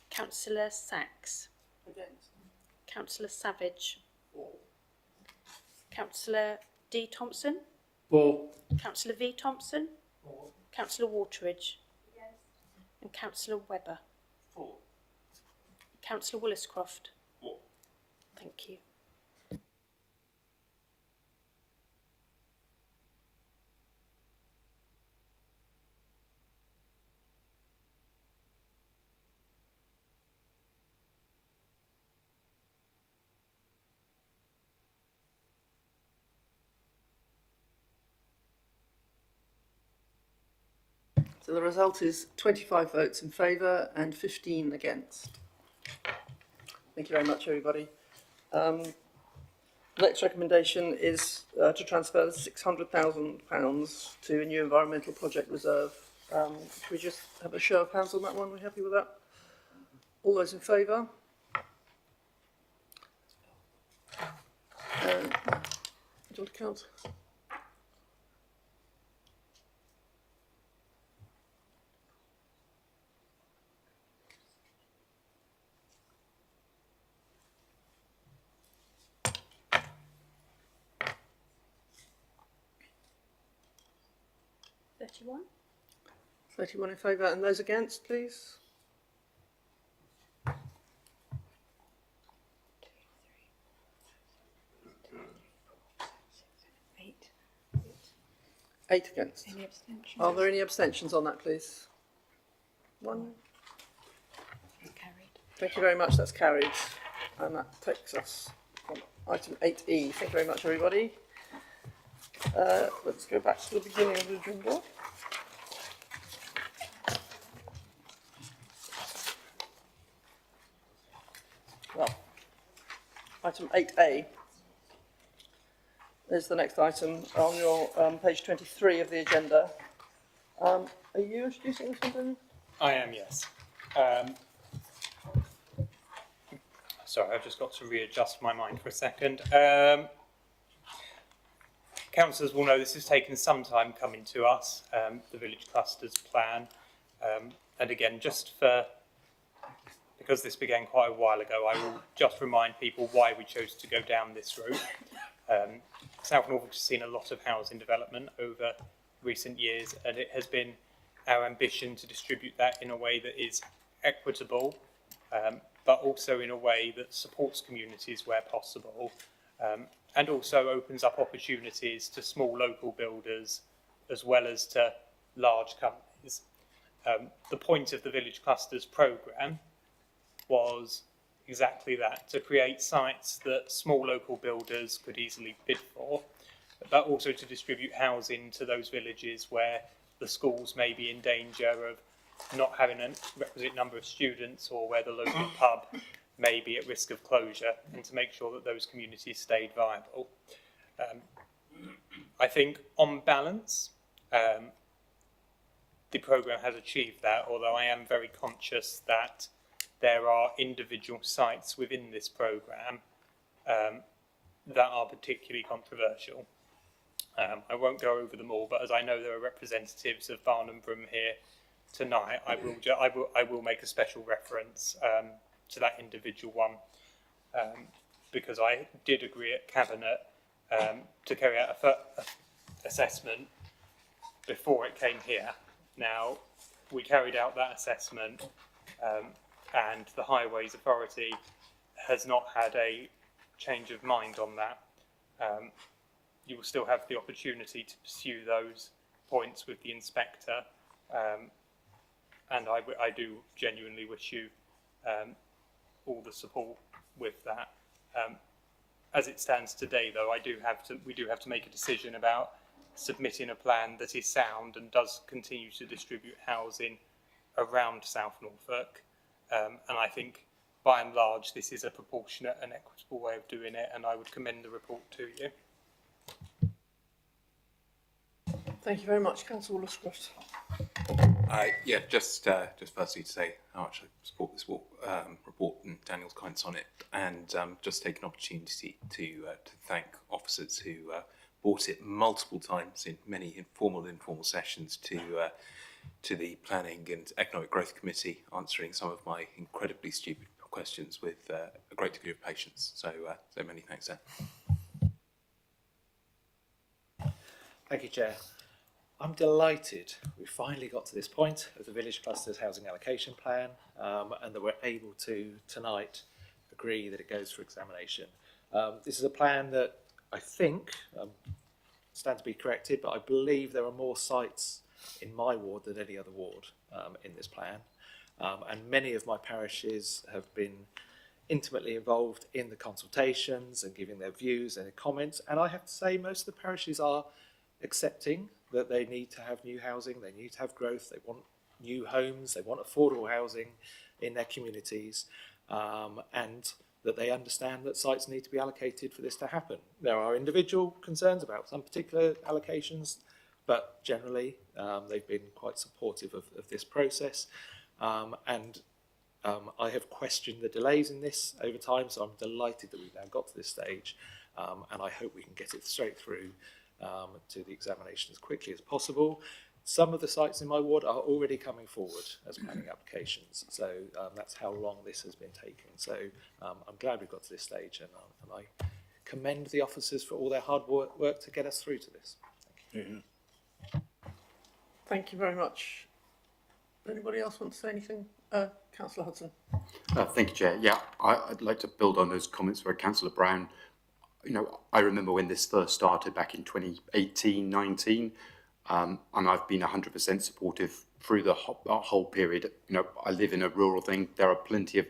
Councillor Sachs. Councillor Savage. Councillor D Thompson. Councillor V Thompson. Councillor Wateridge. And Councillor Webber. Councillor Williscroft. Thank you. So the result is 25 votes in favour and 15 against. Thank you very much, everybody. The next recommendation is to transfer £600,000 to a new environmental project reserve. Should we just have a show of hands on that one? Are we happy with that? All those in favour? Do you want to count? $31. 31 in favour, and those against, please? Eight against. Any abstentions? Are there any abstentions on that, please? One. Carried. Thank you very much, that's carried. And that takes us on item 8E. Thank you very much, everybody. Let's go back to the beginning of the agenda. Well, item 8A is the next item on your page 23 of the agenda. Are you introducing this one, Brendan? I am, yes. Sorry, I've just got to readjust my mind for a second. Councillors will know this has taken some time coming to us, the village clusters plan. And again, because this began quite a while ago, I will just remind people why we chose to go down this route. South Norfolk has seen a lot of housing development over recent years, and it has been our ambition to distribute that in a way that is equitable, but also in a way that supports communities where possible, and also opens up opportunities to small local builders as well as to large companies. The point of the Village Clusters programme was exactly that, to create sites that small local builders could easily bid for, but also to distribute housing to those villages where the schools may be in danger of not having a requisite number of students, or where the local pub may be at risk of closure, and to make sure that those communities stayed viable. I think on balance, the programme has achieved that, although I am very conscious that there are individual sites within this programme that are particularly controversial. I won't go over them all, but as I know there are representatives of Barnum Broom here tonight, I will make a special reference to that individual one, because I did agree at Cabinet to carry out a assessment before it came here. Now, we carried out that assessment, and the Highways Authority has not had a change of mind on that. You will still have the opportunity to pursue those points with the inspector, and I do genuinely wish you all the support with that. As it stands today, though, we do have to make a decision about submitting a plan that is sound and does continue to distribute housing around South Norfolk, and I think by and large this is a proportionate and equitable way of doing it, and I would commend the report to you. Thank you very much, Councillor Wallace-Croft. Yeah, just firstly to say how much I support this report and Daniel's comments on it, and just take an opportunity to thank officers who brought it multiple times in many informal sessions to the Planning and Economic Growth Committee, answering some of my incredibly stupid questions with a great degree of patience. So many thanks, Dan. Thank you, Chair. I'm delighted we finally got to this point of the Village Clusters Housing Allocation Plan, and that we're able to tonight agree that it goes for examination. This is a plan that I think, stand to be corrected, but I believe there are more sites in my ward than any other ward in this plan. And many of my parishes have been intimately involved in the consultations and giving their views and their comments. And I have to say most of the parishes are accepting that they need to have new housing, they need to have growth, they want new homes, they want affordable housing in their communities, and that they understand that sites need to be allocated for this to happen. There are individual concerns about some particular allocations, but generally they've been quite supportive of this process. I have questioned the delays in this over time, so I'm delighted that we've now got to this stage, and I hope we can get it straight through to the examination as quickly as possible. Some of the sites in my ward are already coming forward as planning applications, so that's how long this has been taking. So I'm glad we've got to this stage, and I commend the officers for all their hard work to get us through to this. Thank you. Thank you very much. Anybody else want to say anything? Councillor Hudson. Thank you, Chair. Yeah, I'd like to build on those comments for Councillor Brown. You know, I remember when this first started back in 2018-19, and I've been 100% supportive through the whole period. You know, I live in a rural thing. There are plenty of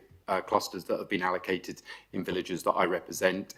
clusters that have been allocated in villages that I represent,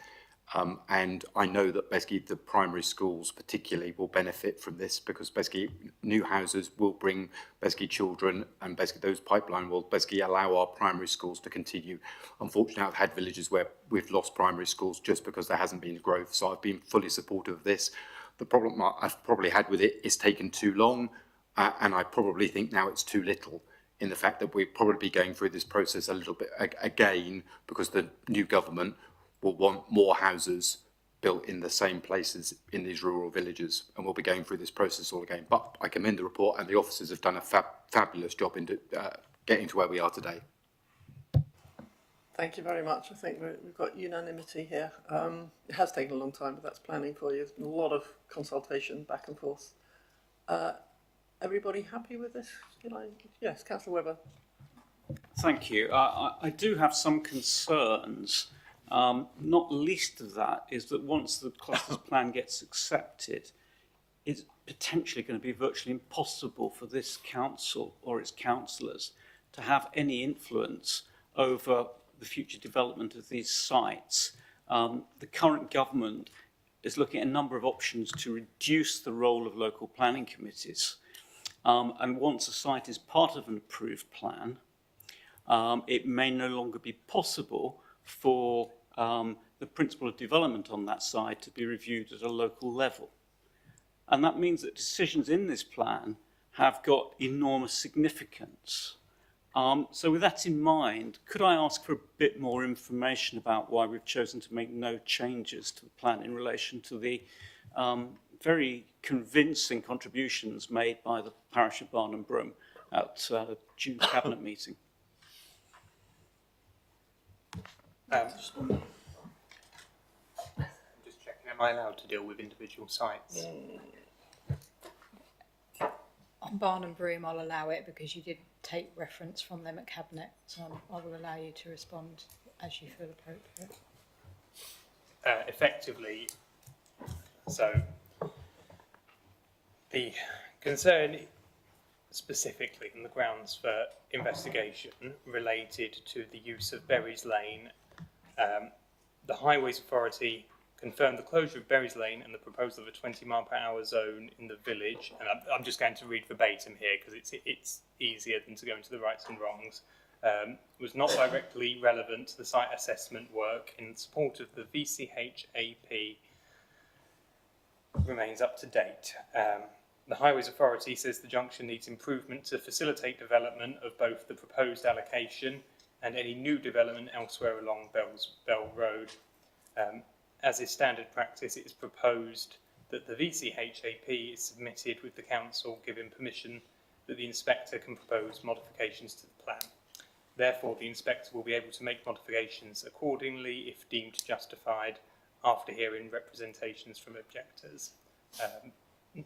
and I know that basically the primary schools particularly will benefit from this, because basically new houses will bring basically children, and basically those pipeline will basically allow our primary schools to continue. Unfortunately, I've had villages where we've lost primary schools just because there hasn't been growth, so I've been fully supportive of this. The problem I've probably had with it is taken too long, and I probably think now it's too little, in the fact that we're probably going through this process a little bit again, because the new government will want more houses built in the same places in these rural villages, and we'll be going through this process all again. But I commend the report, and the officers have done a fabulous job in getting to where we are today. Thank you very much. I think we've got unanimity here. It has taken a long time, but that's planning for you. A lot of consultation back and forth. Everybody happy with this? Yes, Councillor Webber. Thank you. I do have some concerns. Not least of that is that once the clusters plan gets accepted, it's potentially going to be virtually impossible for this council or its councillors to have any influence over the future development of these sites. The current government is looking at a number of options to reduce the role of local planning committees. And once a site is part of an approved plan, it may no longer be possible for the principle of development on that site to be reviewed at a local level. And that means that decisions in this plan have got enormous significance. So with that in mind, could I ask for a bit more information about why we've chosen to make no changes to the plan in relation to the very convincing contributions made by the parish of Barnham Broom at the June Cabinet meeting? Just checking, am I allowed to deal with individual sites? On Barnham Broom, I'll allow it because you did take reference from them at Cabinet, so I will allow you to respond as you feel appropriate. Effectively, so the concern specifically in the grounds for investigation related to the use of Berries Lane, the Highways Authority confirm the closure of Berries Lane and the proposal of a 20-mile-per-hour zone in the village, and I'm just going to read verbatim here because it's easier than to go into the rights and wrongs, was not directly relevant to the site assessment work in support of the VCHAP remains up to date. The Highways Authority says the junction needs improvement to facilitate development of both the proposed allocation and any new development elsewhere along Bell Road. As is standard practice, it is proposed that the VCHAP is submitted with the council giving permission that the inspector can propose modifications to the plan. Therefore, the inspector will be able to make modifications accordingly if deemed justified after hearing representations from objectors.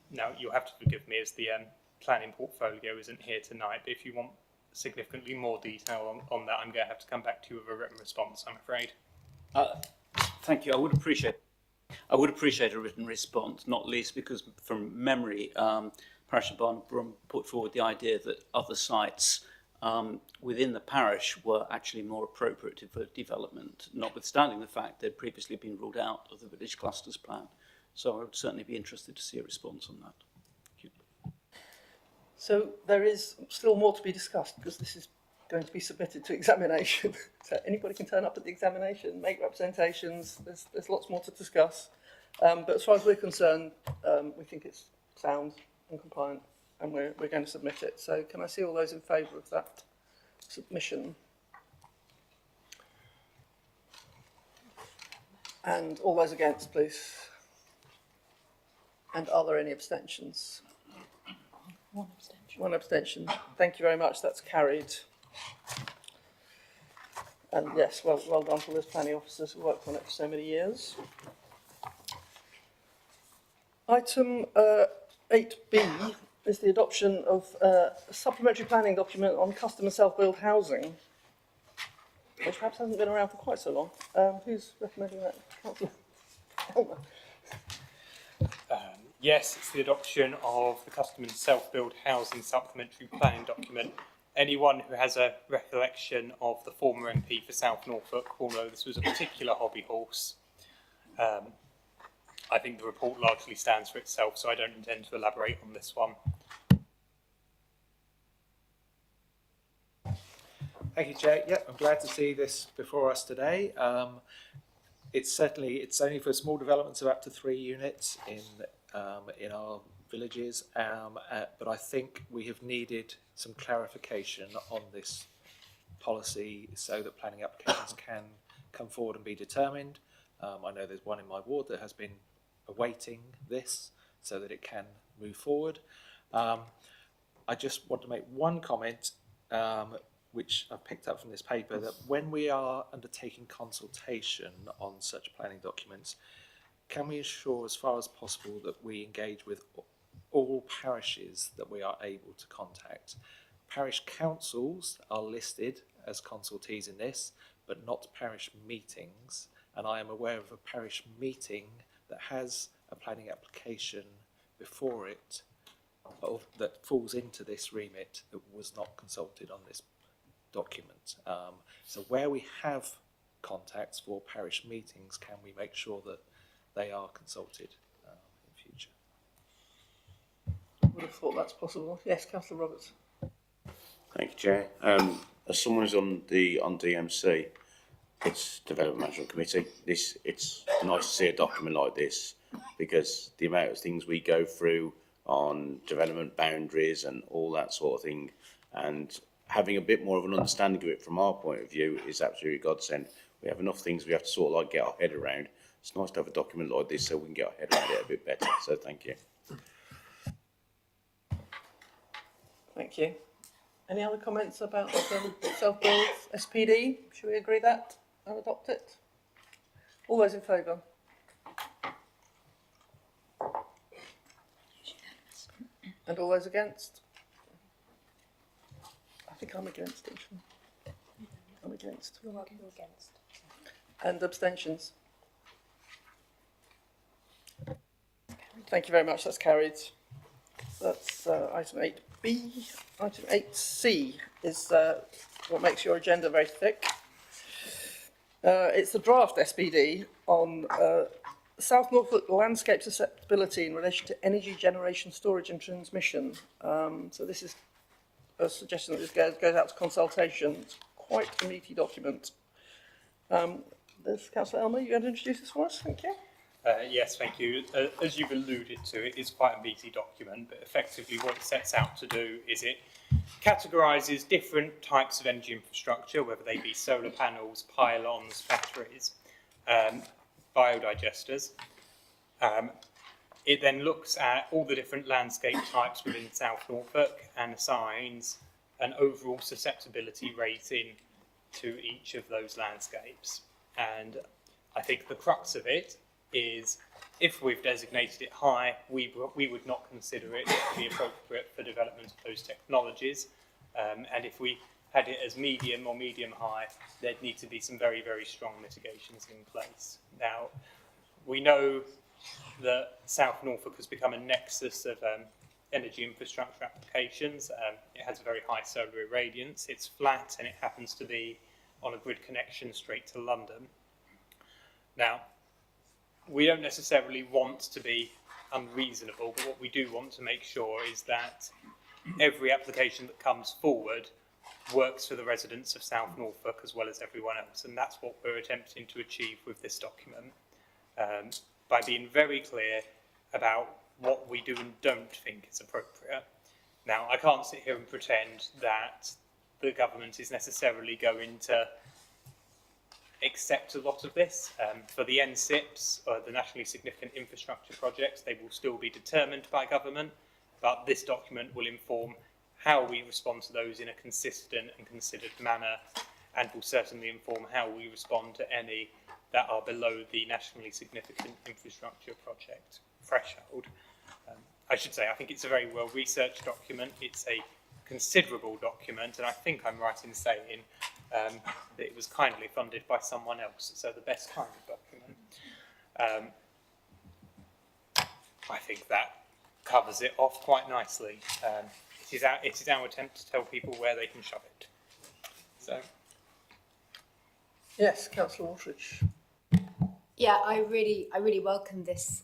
Now, you'll have to forgive me as the planning portfolio isn't here tonight, but if you want significantly more detail on that, I'm going to have to come back to you with a written response, I'm afraid. Thank you. I would appreciate a written response, not least because from memory, Parish of Barnborough put forward the idea that other sites within the parish were actually more appropriate for development, notwithstanding the fact they'd previously been ruled out of the village clusters plan. So I would certainly be interested to see a response on that. Thank you. So there is still more to be discussed because this is going to be submitted to examination. So anybody can turn up at the examination, make representations. There's lots more to discuss. But as far as we're concerned, we think it's sound and compliant, and we're going to submit it. So can I see all those in favour of that submission? And all those against, please. And are there any abstentions? One abstention. One abstention. Thank you very much. That's carried. And yes, well done to those planning officers who worked on it for so many years. Item 8B is the adoption of a supplementary planning document on custom and self-build housing, which perhaps hasn't been around for quite so long. Who's recommending that? Councillor Elmer. Yes, it's the adoption of the custom and self-build housing supplementary planning document. Anyone who has a recollection of the former MP for South Norfolk will know this was a particular hobby horse. I think the report largely stands for itself, so I don't intend to elaborate on this one. Thank you, Chair. Yeah, I'm glad to see this before us today. It's only for small developments of up to 3 units in our villages, but I think we have needed some clarification on this policy so that planning applications can come forward and be determined. I know there's one in my ward that has been awaiting this so that it can move forward. I just want to make one comment, which I've picked up from this paper, that when we are undertaking consultation on such planning documents, can we ensure as far as possible that we engage with all parishes that we are able to contact? Parish councils are listed as consultees in this, but not parish meetings. And I am aware of a parish meeting that has a planning application before it that falls into this remit that was not consulted on this document. So where we have contacts for parish meetings, can we make sure that they are consulted in future? I would have thought that's possible. Yes, Councillor Roberts. Thank you, Chair. As someone who's on DMC, it's Development Management Committee. It's nice to see a document like this because the amount of things we go through on development boundaries and all that sort of thing, and having a bit more of an understanding of it from our point of view is absolutely godsend. We have enough things we have to sort of like get our head around. It's nice to have a document like this so we can get our head around it a bit better. So thank you. Thank you. Any other comments about self-build SPD? Should we agree that and adopt it? All those in favour? And all those against? I think I'm against it. I'm against. You're against. And abstentions? Thank you very much. That's carried. That's item 8B. Item 8C is what makes your agenda very thick. It's the draft SPD on South Norfolk landscape susceptibility in relation to energy generation, storage and transmission. So this is a suggestion that this goes out to consultation. It's quite a meaty document. There's Councillor Elmer, you're going to introduce this for us? Thank you. Yes, thank you. As you've alluded to, it is quite a meaty document, but effectively what it sets out to do is it categorises different types of energy infrastructure, whether they be solar panels, pylons, batteries, biodigesters. It then looks at all the different landscape types within South Norfolk and assigns an overall susceptibility rating to each of those landscapes. And I think the crux of it is, if we've designated it high, we would not consider it to be appropriate for development of those technologies. And if we had it as medium or medium high, there'd need to be some very, very strong mitigations in place. Now, we know that South Norfolk has become a nexus of energy infrastructure applications. It has a very high solar irradiance, it's flat, and it happens to be on a grid connection straight to London. Now, we don't necessarily want to be unreasonable, but what we do want to make sure is that every application that comes forward works for the residents of South Norfolk as well as everyone else, and that's what we're attempting to achieve with this document, by being very clear about what we do and don't think is appropriate. Now, I can't sit here and pretend that the government is necessarily going to accept a lot of this. For the NSIPs, or the nationally significant infrastructure projects, they will still be determined by government, but this document will inform how we respond to those in a consistent and considered manner, and will certainly inform how we respond to any that are below the nationally significant infrastructure project threshold. I should say, I think it's a very well-researched document. It's a considerable document, and I think I'm right in saying that it was kindly funded by someone else, so the best kind of document. I think that covers it off quite nicely. It is our attempt to tell people where they can shove it. So. Yes, Councillor Aldridge. Yeah, I really welcome this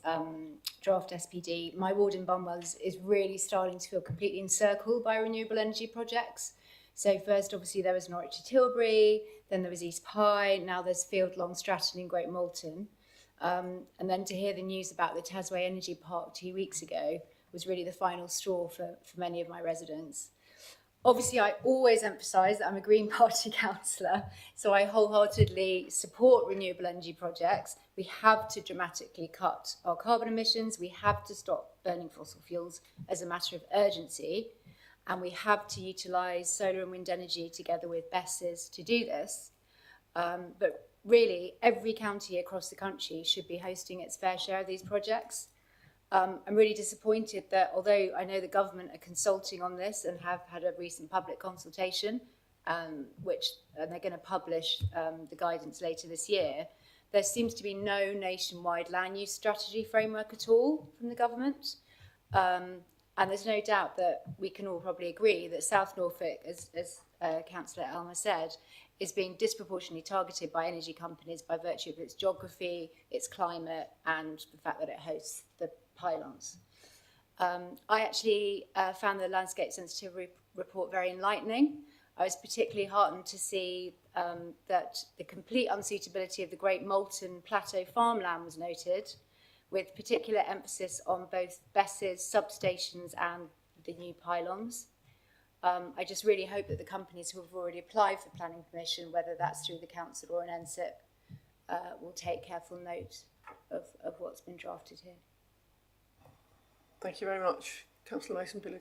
draft SPD. My ward in Bunwell is really starting to feel completely encircled by renewable energy projects. So first, obviously, there was Norwich to Tilbury, then there was East Pye, now there's Field Long Stratton in Great Moulton. And then to hear the news about the Tasway Energy Park 2 weeks ago was really the final straw for many of my residents. Obviously, I always emphasise that I'm a Green Party councillor, so I wholeheartedly support renewable energy projects. We have to dramatically cut our carbon emissions, we have to stop burning fossil fuels as a matter of urgency, and we have to utilise solar and wind energy together with BESSes to do this. But really, every county across the country should be hosting its fair share of these projects. I'm really disappointed that, although I know the government are consulting on this and have had a recent public consultation, which they're going to publish the guidance later this year, there seems to be no nationwide land use strategy framework at all from the government. And there's no doubt that we can all probably agree that South Norfolk, as Councillor Elmer said, is being disproportionately targeted by energy companies by virtue of its geography, its climate, and the fact that it hosts the pylons. I actually found the landscape sensitivity report very enlightening. I was particularly heartened to see that the complete unsuitability of the Great Moulton Plateau farmland was noted, with particular emphasis on both BESSes, substations and the new pylons. I just really hope that the companies who have already applied for planning permission, whether that's through the council or an NSIP, will take careful note of what's been drafted here. Thank you very much. Councillor Mason-Billy.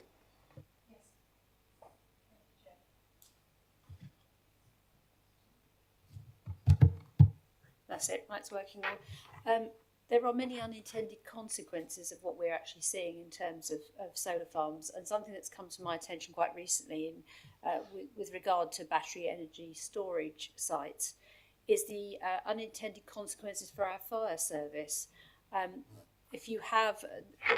That's it, it's working now. There are many unintended consequences of what we're actually seeing in terms of solar farms, and something that's come to my attention quite recently with regard to battery energy storage sites is the unintended consequences for our fire service. If you have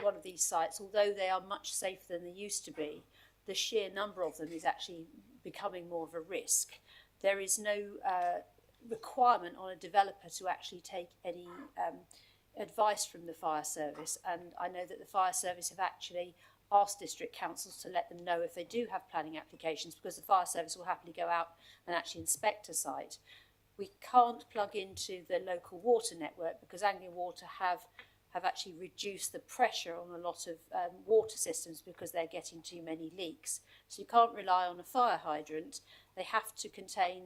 one of these sites, although they are much safer than they used to be, the sheer number of them is actually becoming more of a risk. There is no requirement on a developer to actually take any advice from the fire service, and I know that the fire service have actually asked district councils to let them know if they do have planning applications, because the fire service will happily go out and actually inspect a site. We can't plug into the local water network because Anglian Water have actually reduced the pressure on a lot of water systems because they're getting too many leaks. So you can't rely on a fire hydrant. They have to contain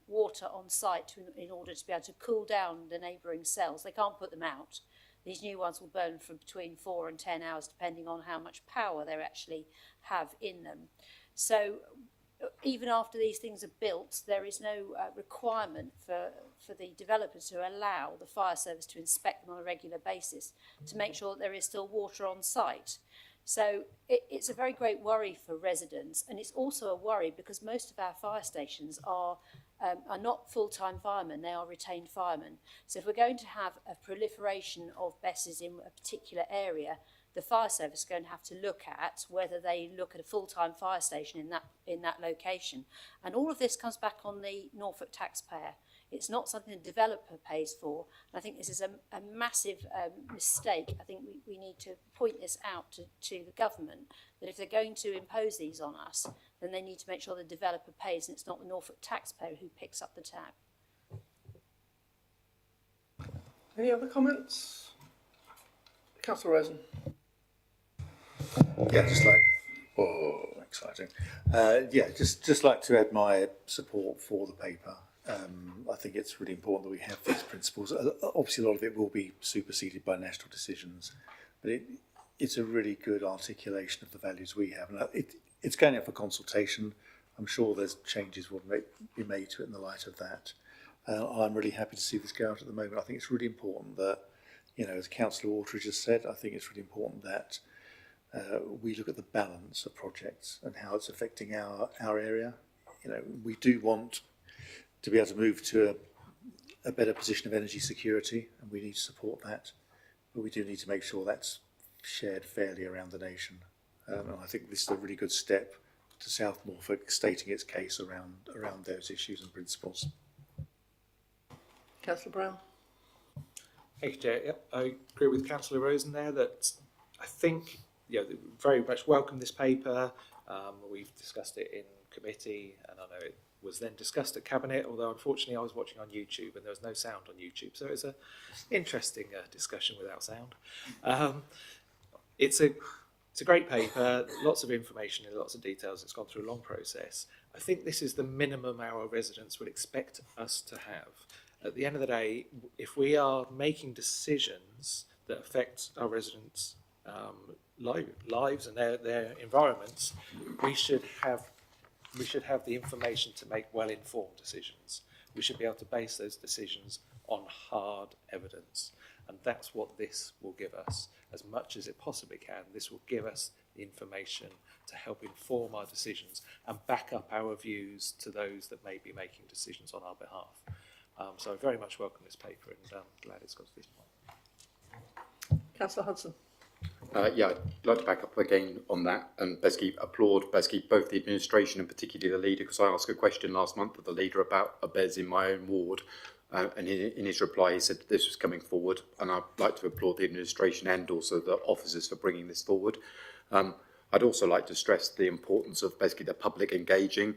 water on site in order to be able to cool down the neighbouring cells. They can't put them out. These new ones will burn for between 4 and 10 hours depending on how much power they actually have in them. So even after these things are built, there is no requirement for the developers to allow the fire service to inspect them on a regular basis to make sure that there is still water on site. So it's a very great worry for residents, and it's also a worry because most of our fire stations are not full-time firemen, they are retained firemen. So if we're going to have a proliferation of BESS in a particular area, the fire service is going to have to look at whether they look at a full-time fire station in that location. And all of this comes back on the Norfolk taxpayer. It's not something the developer pays for. And I think this is a massive mistake. I think we need to point this out to the government, that if they're going to impose these on us, then they need to make sure the developer pays and it's not the Norfolk taxpayer who picks up the tab. Any other comments? Councillor Rosen. Yeah, just like, oh, exciting. Yeah, just like to add my support for the paper. I think it's really important that we have these principles. Obviously, a lot of it will be superseded by national decisions, but it's a really good articulation of the values we have. And it's going out for consultation. I'm sure there's changes will be made to it in the light of that. I'm really happy to see this go out at the moment. I think it's really important that, you know, as Councillor Water just said, I think it's really important that we look at the balance of projects and how it's affecting our area. You know, we do want to be able to move to a better position of energy security, and we need to support that. But we do need to make sure that's shared fairly around the nation. And I think this is a really good step to South Norfolk stating its case around those issues and principles. Councillor Brown. Thank you, Chair. Yep, I agree with Councillor Rosen there that I think, you know, very much welcome this paper. We've discussed it in committee, and I know it was then discussed at Cabinet, although unfortunately I was watching on YouTube and there was no sound on YouTube, so it's an interesting discussion without sound. It's a great paper, lots of information and lots of details. It's gone through a long process. I think this is the minimum our residents would expect us to have. At the end of the day, if we are making decisions that affect our residents' lives and their environments, we should have the information to make well-informed decisions. We should be able to base those decisions on hard evidence. And that's what this will give us. As much as it possibly can, this will give us the information to help inform our decisions and back up our views to those that may be making decisions on our behalf. So I very much welcome this paper, and I'm glad it's got to this point. Councillor Hudson. Yeah, I'd like to back up again on that and basically applaud both the administration and particularly the leader, because I asked a question last month of the leader about a BES in my own ward, and in his reply he said this was coming forward, and I'd like to applaud the administration and also the officers for bringing this forward. I'd also like to stress the importance of basically the public engaging.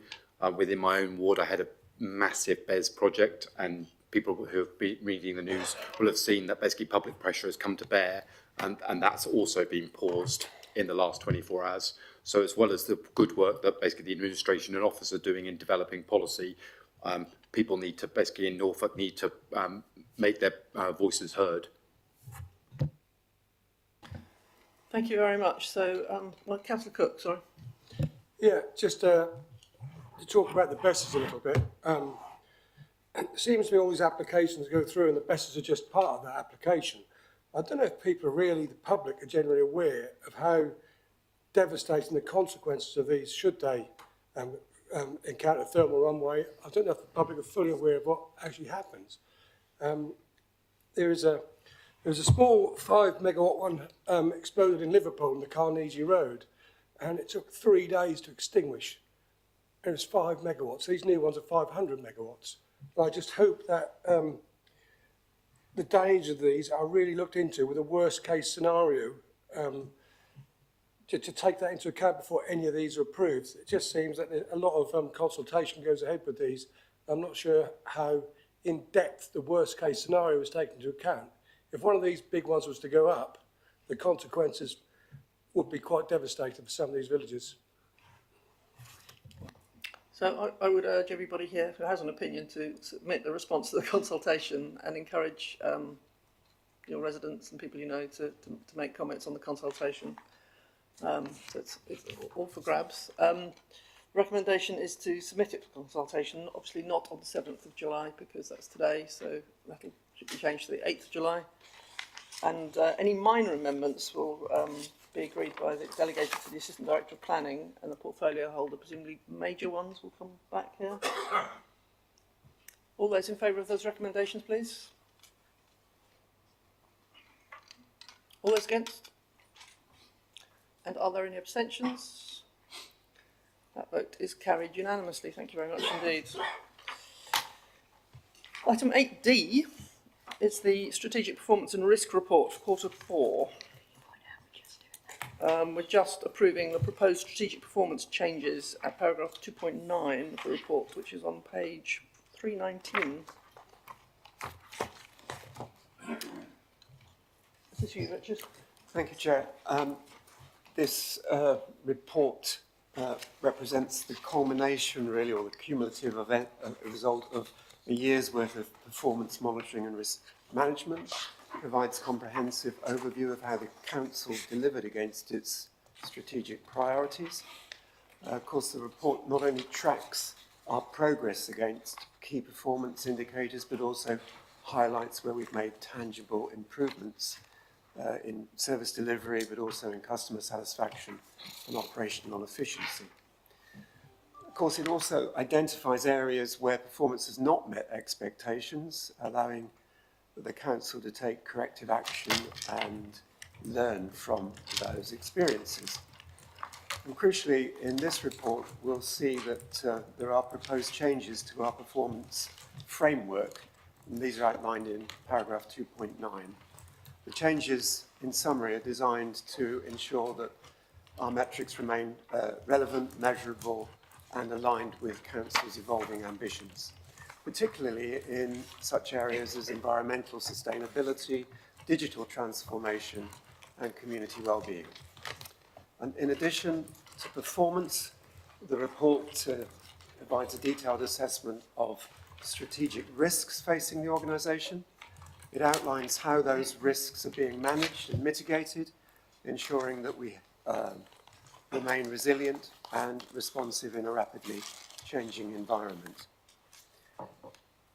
Within my own ward I had a massive BES project, and people who have been reading the news will have seen that basically public pressure has come to bear, and that's also been paused in the last 24 hours. So as well as the good work that basically the administration and officers are doing in developing policy, people need to basically in Norfolk need to make their voices heard. Thank you very much. So, Councillor Cook, sorry. Yeah, just to talk about the BESS a little bit. It seems to me all these applications go through and the BESS are just part of that application. I don't know if people are really, the public are generally aware of how devastating the consequences of these should they encounter thermal runaway. I don't know if the public are fully aware of what actually happens. There was a small 5 megawatt one exploded in Liverpool on the Carnegie Road, and it took 3 days to extinguish. It was 5 megawatts. These new ones are 500 megawatts. But I just hope that the danger of these are really looked into with a worst case scenario to take that into account before any of these are approved. It just seems that a lot of consultation goes ahead with these. I'm not sure how in depth the worst case scenario is taken into account. If one of these big ones was to go up, the consequences would be quite devastating for some of these villages. So I would urge everybody here who has an opinion to submit the response to the consultation and encourage your residents and people you know to make comments on the consultation. So it's all for grabs. Recommendation is to submit it for consultation, obviously not on the 7th of July because that's today, so that should be changed to the 8th of July. And any minor amendments will be agreed by the delegated to the Assistant Director of Planning and the portfolio holder. Presumably major ones will come back here. All those in favour of those recommendations, please. All those against? And are there any abstentions? That vote is carried unanimously. Thank you very much indeed. Item 8D is the Strategic Performance and Risk Report for Q4. We're just approving the proposed strategic performance changes at paragraph 2.9 of the report, which is on page 319. Is this you, Richard? Thank you, Chair. This report represents the culmination, really, or the cumulative event, result of a year's worth of performance monitoring and risk management. Provides comprehensive overview of how the Council delivered against its strategic priorities. Of course, the report not only tracks our progress against key performance indicators, but also highlights where we've made tangible improvements in service delivery, but also in customer satisfaction and operational efficiency. Of course, it also identifies areas where performance has not met expectations, allowing the Council to take corrective action and learn from those experiences. And crucially, in this report, we'll see that there are proposed changes to our performance framework, and these are outlined in paragraph 2.9. The changes, in summary, are designed to ensure that our metrics remain relevant, measurable, and aligned with Council's evolving ambitions, particularly in such areas as environmental sustainability, digital transformation, and community well-being. And in addition to performance, the report provides a detailed assessment of strategic risks facing the organisation. It outlines how those risks are being managed and mitigated, ensuring that we remain resilient and responsive in a rapidly changing environment.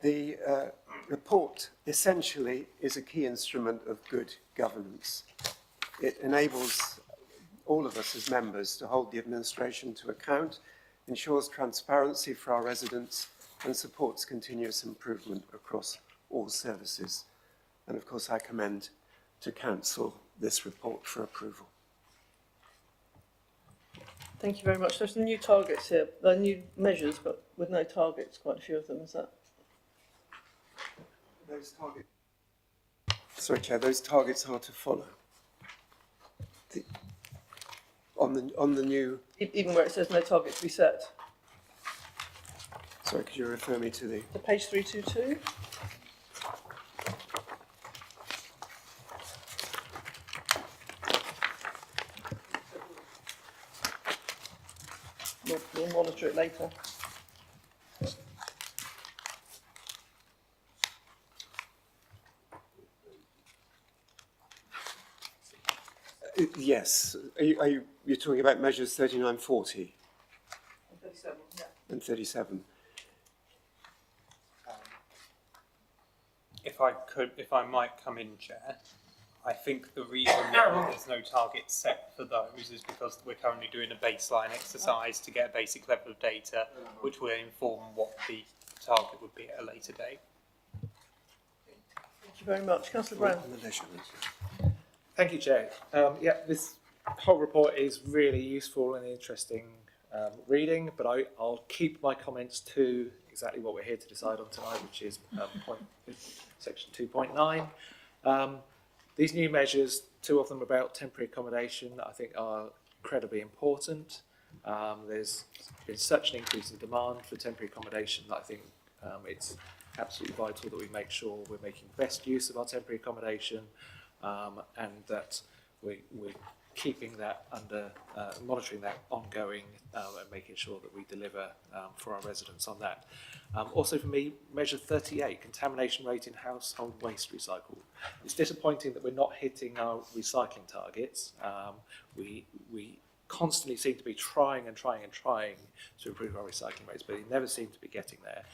The report essentially is a key instrument of good governance. It enables all of us as members to hold the administration to account, ensures transparency for our residents, and supports continuous improvement across all services. And of course, I commend to Council this report for approval. Thank you very much. There's some new targets here. There are new measures, but with no targets, quite a few of them, is that? Those targets. Sorry, Chair, those targets are to follow. On the new... Even where it says no target to be set. Sorry, could you refer me to the... To page 322. We'll monitor it later. Yes. You're talking about measures 3940? And 37, yeah. And 37. If I might come in, Chair, I think the reason that there's no target set for those is because we're currently doing a baseline exercise to get a basic level of data, which will inform what the target would be at a later date. Thank you very much. Councillor Brown. Thank you, Chair. Yeah, this whole report is really useful and interesting reading, but I'll keep my comments to exactly what we're here to decide on tonight, which is section 2.9. These new measures, two of them about temporary accommodation, I think are incredibly important. There's been such an increase in demand for temporary accommodation that I think it's absolutely vital that we make sure we're making best use of our temporary accommodation, and that we're keeping that under, monitoring that ongoing, and making sure that we deliver for our residents on that. Also for me, measure 38, contamination rate in household waste recycled. It's disappointing that we're not hitting our recycling targets. We constantly seem to be trying to improve our recycling rates, but we never seem to be getting there.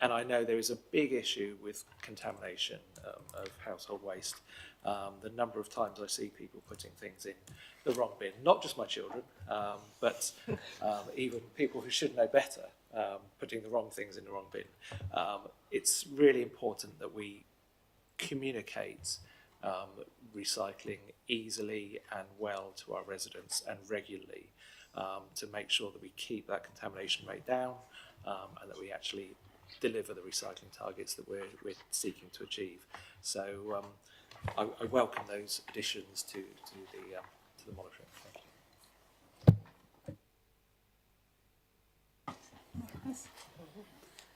And I know there is a big issue with contamination of household waste. The number of times I see people putting things in the wrong bin, not just my children, but even people who should know better, putting the wrong things in the wrong bin. It's really important that we communicate recycling easily and well to our residents and regularly, to make sure that we keep that contamination rate down, and that we actually deliver the recycling targets that we're seeking to achieve. So I welcome those additions to the monitoring.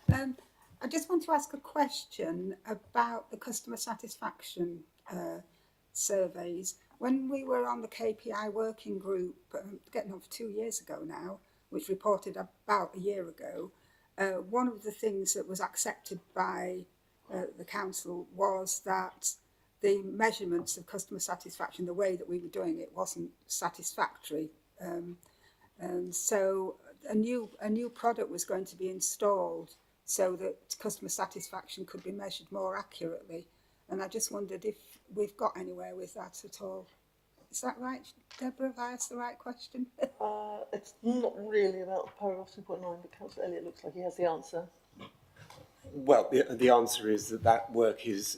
Thank you. I just want to ask a question about the customer satisfaction surveys. When we were on the KPI working group, getting on for 2 years ago now, which reported about a year ago, one of the things that was accepted by the council was that the measurements of customer satisfaction, the way that we were doing it, wasn't satisfactory. And so a new product was going to be installed so that customer satisfaction could be measured more accurately. And I just wondered if we've got anywhere with that at all. Is that right, Deborah? Have I asked the right question? It's not really about paragraph 2.9, but Councillor Elliott looks like he has the answer. Well, the answer is that work is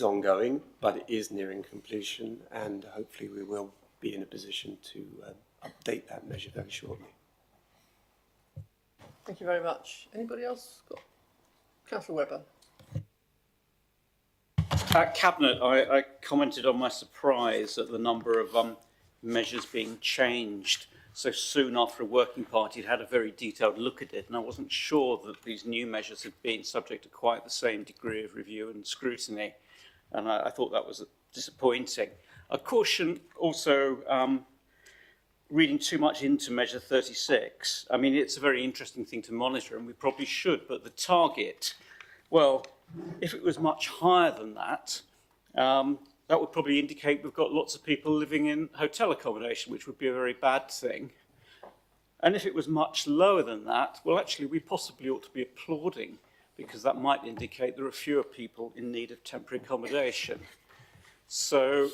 ongoing, but it is nearing completion, and hopefully we will be in a position to update that measure very shortly. Thank you very much. Anybody else got? Councillor Webber. At Cabinet, I commented on my surprise at the number of measures being changed so soon after a working party had a very detailed look at it, and I wasn't sure that these new measures had been subject to quite the same degree of review and scrutiny, and I thought that was disappointing. I caution also reading too much into measure 36. I mean, it's a very interesting thing to monitor, and we probably should, but the target, well, if it was much higher than that, that would probably indicate we've got lots of people living in hotel accommodation, which would be a very bad thing. And if it was much lower than that, well, actually, we possibly ought to be applauding, because that might indicate there are fewer people in need of temporary accommodation. So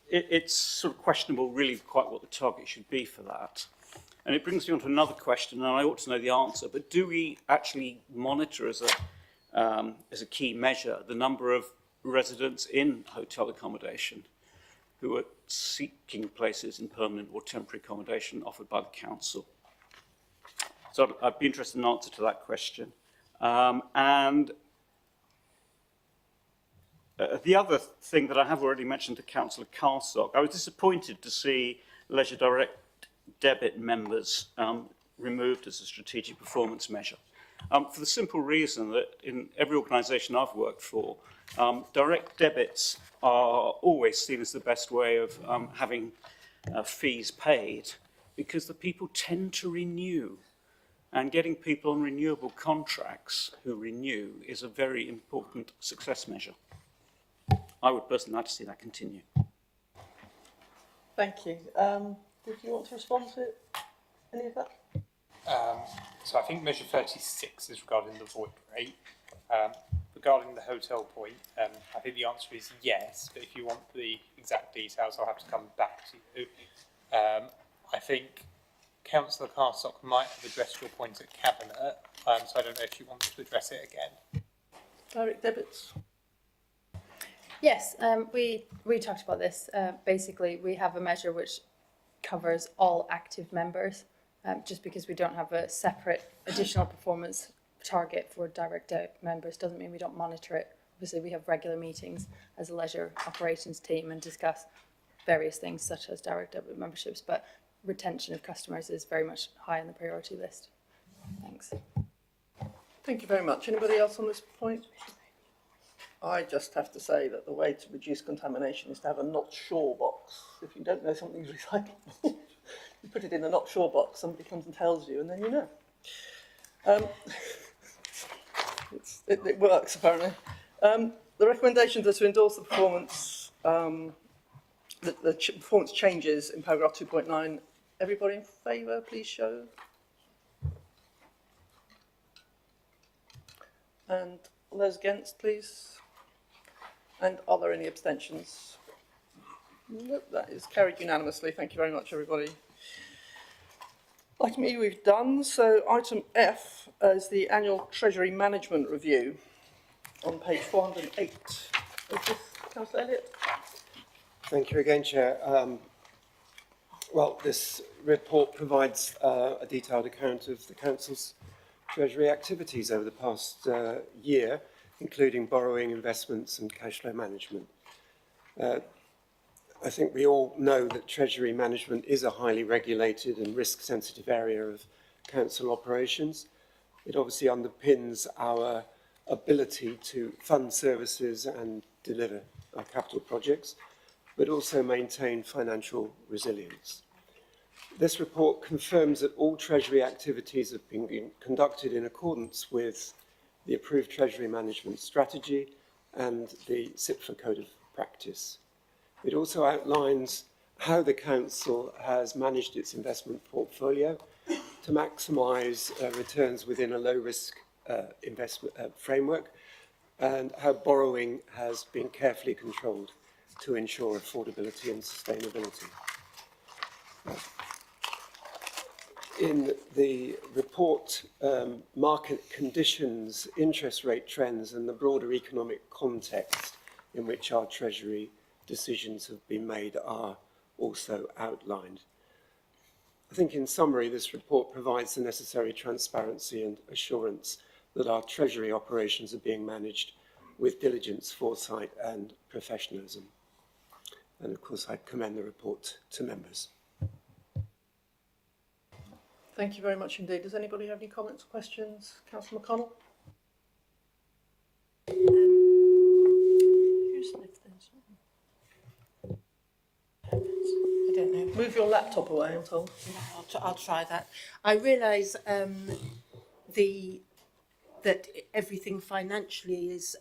it's sort of questionable, really, quite what the target should be for that. And it brings me on to another question, and I ought to know the answer, but do we actually monitor as a key measure the number of residents in hotel accommodation who are seeking places in permanent or temporary accommodation offered by the council? So I'd be interested in an answer to that question. And the other thing that I have already mentioned to Councillor Carsock, I was disappointed to see Leisure Direct Debit members removed as a strategic performance measure. For the simple reason that in every organisation I've worked for, direct debits are always seen as the best way of having fees paid, because the people tend to renew, and getting people on renewable contracts who renew is a very important success measure. I would personally like to see that continue. Thank you. Did you want to respond to any of that? So I think measure 36 is regarding the void rate. Regarding the hotel point, I think the answer is yes, but if you want the exact details, I'll have to come back to you. I think Councillor Carsock might have addressed your point at Cabinet, so I don't know if you want to address it again. Direct debits. Yes, we talked about this. Basically, we have a measure which covers all active members, just because we don't have a separate additional performance target for director members doesn't mean we don't monitor it. Obviously, we have regular meetings as a leisure operations team and discuss various things such as director memberships, but retention of customers is very much high on the priority list. Thanks. Thank you very much. Anybody else on this point? I just have to say that the way to reduce contamination is to have a not sure box. If you don't know something's recyclable, you put it in a not sure box, somebody comes and tells you, and then you know. It works, apparently. The recommendations are to endorse the performance, performance changes in paragraph 2.9. Everybody in favour, please show. And all those against, please. And are there any abstentions? Nope, that is carried unanimously. Thank you very much, everybody. Item E we've done, so item F is the annual Treasury Management Review on page 408. Is this Councillor Elliott? Thank you again, Chair. Well, this report provides a detailed account of the Council's Treasury activities over the past year, including borrowing, investments and cash flow management. I think we all know that Treasury management is a highly regulated and risk-sensitive area of Council operations. It obviously underpins our ability to fund services and deliver our capital projects, but also maintain financial resilience. This report confirms that all Treasury activities have been conducted in accordance with the approved Treasury management strategy and the CIPFA Code of Practice. It also outlines how the Council has managed its investment portfolio to maximise returns within a low-risk investment framework, and how borrowing has been carefully controlled to ensure affordability and sustainability. In the report, market conditions, interest rate trends and the broader economic context in which our Treasury decisions have been made are also outlined. I think in summary, this report provides the necessary transparency and assurance that our Treasury operations are being managed with diligence, foresight and professionalism. And of course, I commend the report to members. Thank you very much indeed. Does anybody have any comments or questions? Councillor McConnell? Who's left this? I don't know. Move your laptop away, I'm told. No, I'll try that. I realise that everything financially is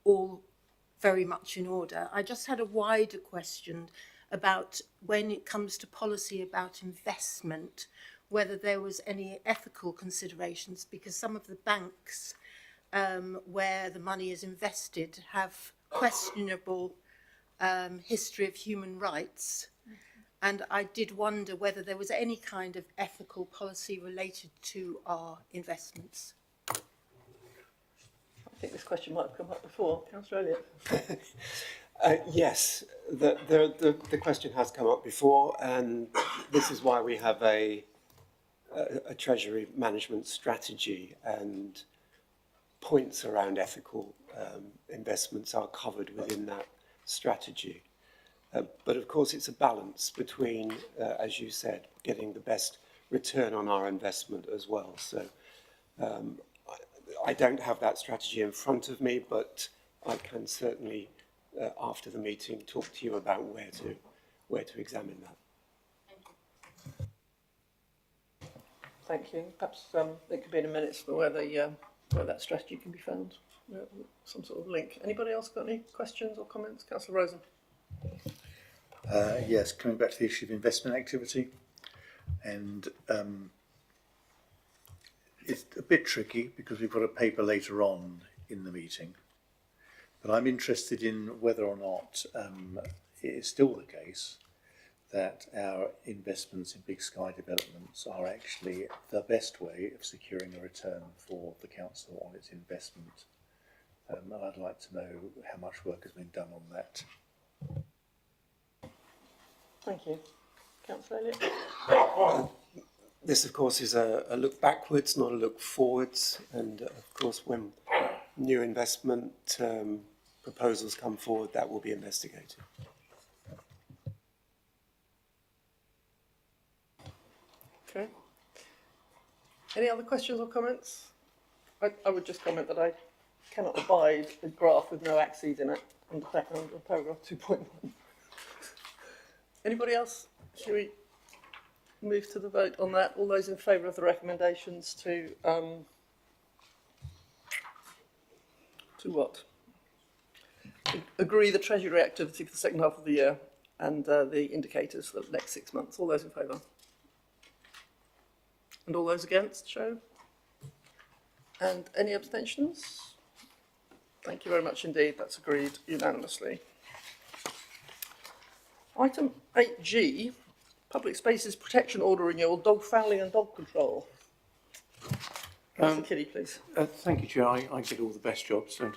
all very much in order. I just had a wider question about when it comes to policy about investment, whether there was any ethical considerations, because some of the banks where the money is invested have questionable history of human rights. And I did wonder whether there was any kind of ethical policy related to our investments. I think this question might have come up before. Councillor Elliott? Yes, the question has come up before, and this is why we have a Treasury management strategy, and points around ethical investments are covered within that strategy. But of course, it's a balance between, as you said, getting the best return on our investment as well. So I don't have that strategy in front of me, but I can certainly, after the meeting, talk to you about where to examine that. Thank you. Perhaps it could be in a minute for where that strategy can be found. Some sort of link. Anybody else got any questions or comments? Councillor Rosen. Yes, coming back to the issue of investment activity, and it's a bit tricky because we've got a paper later on in the meeting, but I'm interested in whether or not it is still the case that our investments in big sky developments are actually the best way of securing a return for the council on its investment. And I'd like to know how much work has been done on that. Thank you. Councillor Elliott? This, of course, is a look backwards, not a look forwards. And, of course, when new investment proposals come forward, that will be investigated. Okay. Any other questions or comments? I would just comment that I cannot abide a graph with no axes in it under paragraph 2.1. Anybody else? Shall we move to the vote on that? All those in favour of the recommendations to what? Agree the Treasury activity for the second half of the year and the indicators for the next 6 months. All those in favour? And all those against, show. And any abstentions? Thank you very much indeed. That's agreed unanimously. Item 8G, Public Spaces Protection Order Renewal, Dog Fouling and Dog Control. Councillor Kiddy, please. Thank you, Chair. I get all the best jobs, don't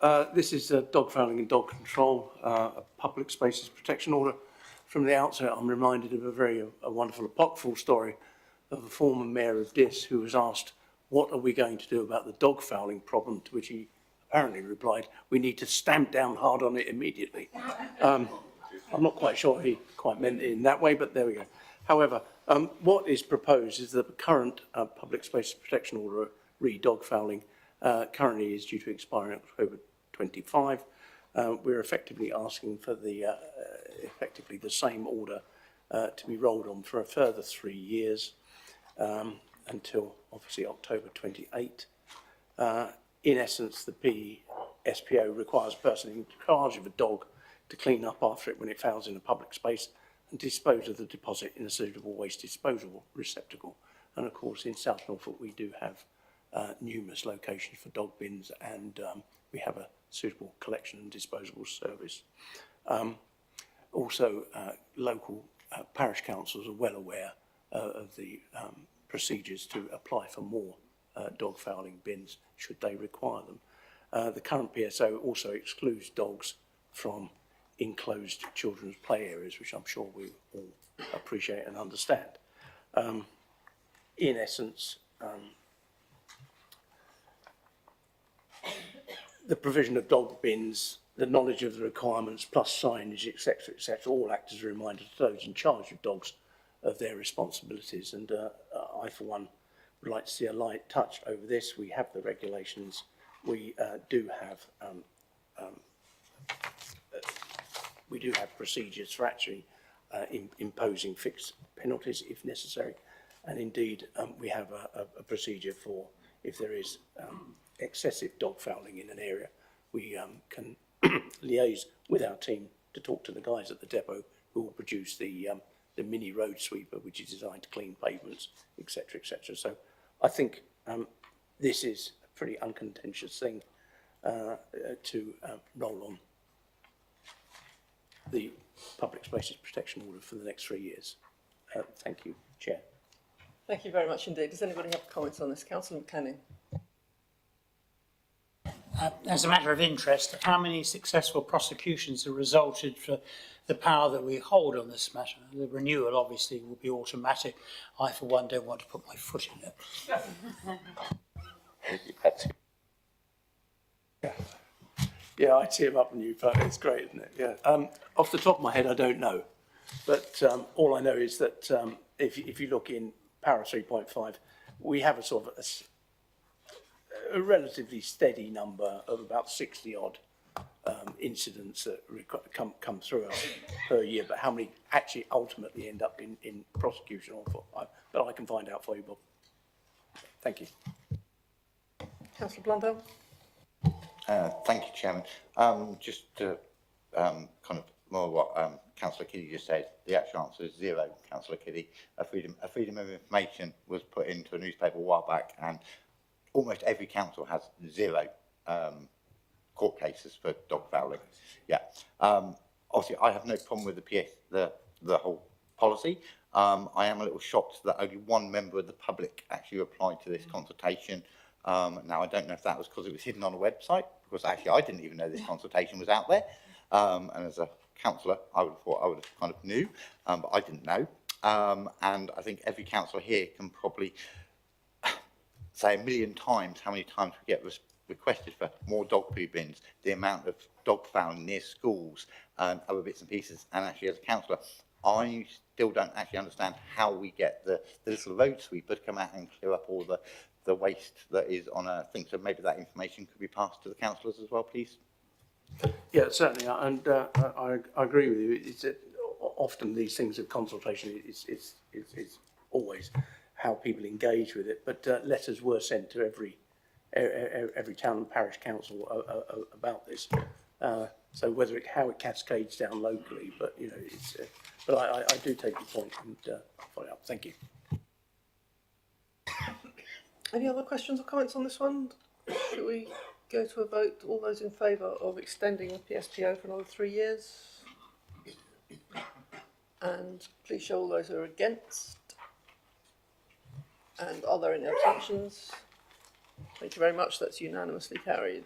I? This is Dog Fouling and Dog Control, a Public Spaces Protection Order. From the outset, I'm reminded of a wonderful apocryphal story of the former mayor of Diss, who was asked, what are we going to do about the dog fouling problem, to which he apparently replied, we need to stamp down hard on it immediately. I'm not quite sure he quite meant it in that way, but there we go. However, what is proposed is that the current Public Spaces Protection Order re-dog fouling currently is due to expire in October 25. We're effectively asking for effectively the same order to be rolled on for a further 3 years until obviously October 28. In essence, the PSPO requires a person in charge of a dog to clean up after it when it fouls in a public space and dispose of the deposit in a suitable waste disposal receptacle. And of course, in South Norfolk, we do have numerous locations for dog bins, and we have a suitable collection and disposal service. Also, local parish councils are well aware of the procedures to apply for more dog fouling bins should they require them. The current PSO also excludes dogs from enclosed children's play areas, which I'm sure we all appreciate and understand. In essence, the provision of dog bins, the knowledge of the requirements, plus signage, etc., all act as a reminder to those in charge of dogs of their responsibilities. And I, for one, would like to see a light touch over this. We have the regulations. We do have procedures for actually imposing fixed penalties if necessary. And indeed, we have a procedure for if there is excessive dog fouling in an area, we can liaise with our team to talk to the guys at the depot who will produce the mini road sweeper, which is designed to clean pavements, etc., etc. So I think this is a pretty uncontentious thing to roll on the Public Spaces Protection Order for the next 3 years. Thank you, Chair. Thank you very much indeed. Does anybody have comments on this? Councillor Canning. As a matter of interest, how many successful prosecutions have resulted for the power that we hold on this matter? The renewal obviously will be automatic. I, for one, don't want to put my foot in it. Yeah, I tear up when you put it. It's great, isn't it? Yeah. Off the top of my head, I don't know. But all I know is that if you look in para 3.5, we have a sort of a relatively steady number of about 60 odd incidents that come through us per year, but how many actually ultimately end up in prosecution, but I can find out for you, Bob. Thank you. Councillor Blundell. Thank you, Chairman. Just to kind of more what Councillor Kiddy just said, the actual answer is 0, Councillor Kiddy. A freedom of information was put into a newspaper a while back, and almost every council has 0 court cases for dog fouling. Yeah. Obviously, I have no problem with the whole policy. I am a little shocked that only one member of the public actually replied to this consultation. Now, I don't know if that was because it was hidden on a website, because actually I didn't even know this consultation was out there. And as a councillor, I would have thought I would have kind of knew, but I didn't know. and I think every councillor here can probably say a million times how many times we get requested for more dog poo bins, the amount of dog found near schools and other bits and pieces. And actually, as a councillor, I still don't actually understand how we get the little road sweeper to come out and clear up all the waste that is on a thing. So maybe that information could be passed to the councillors as well, please. Yeah, certainly, and I agree with you. It's often these things of consultation. It's always how people engage with it. But letters were sent to every town and parish council about this. So whether how it cascades down locally, but you know, it's. But I do take your point and follow up. Thank you. Any other questions or comments on this one? Should we go to a vote? All those in favour of extending the PSPO for another 3 years? And please show all those who are against. And are there any abstentions? Thank you very much. That's unanimously carried.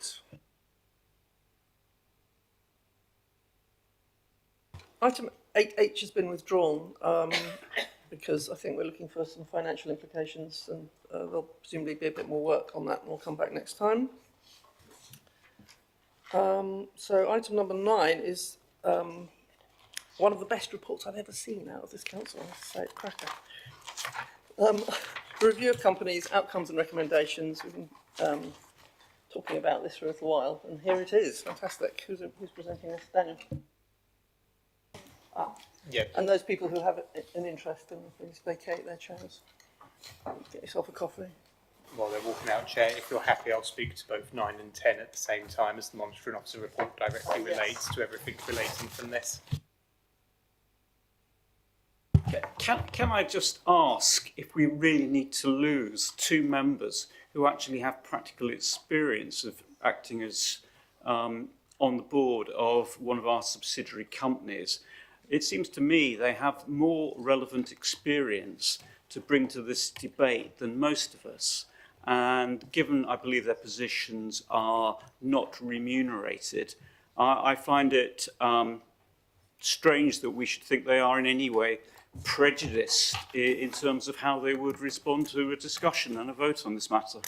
Item 8H has been withdrawn because I think we're looking for some financial implications, and there'll presumably be a bit more work on that, and we'll come back next time. So item number 9 is one of the best reports I've ever seen out of this council. I have to say, it's cracker. Review of companies, outcomes and recommendations. We've been talking about this for a little while, and here it is. Fantastic. Who's presenting this? Daniel. Yeah. And those people who have an interest, in please vacate their chairs. Get yourself a coffee. While they're walking out, Chair, if you're happy, I'll speak to both 9 and 10 at the same time, as the monitoring officer report directly relates to everything relating from this. Can I just ask if we really need to lose 2 members who actually have practical experience of acting as on the board of one of our subsidiary companies? It seems to me they have more relevant experience to bring to this debate than most of us. And given, I believe, their positions are not remunerated, I find it strange that we should think they are in any way prejudiced in terms of how they would respond to a discussion and a vote on this matter.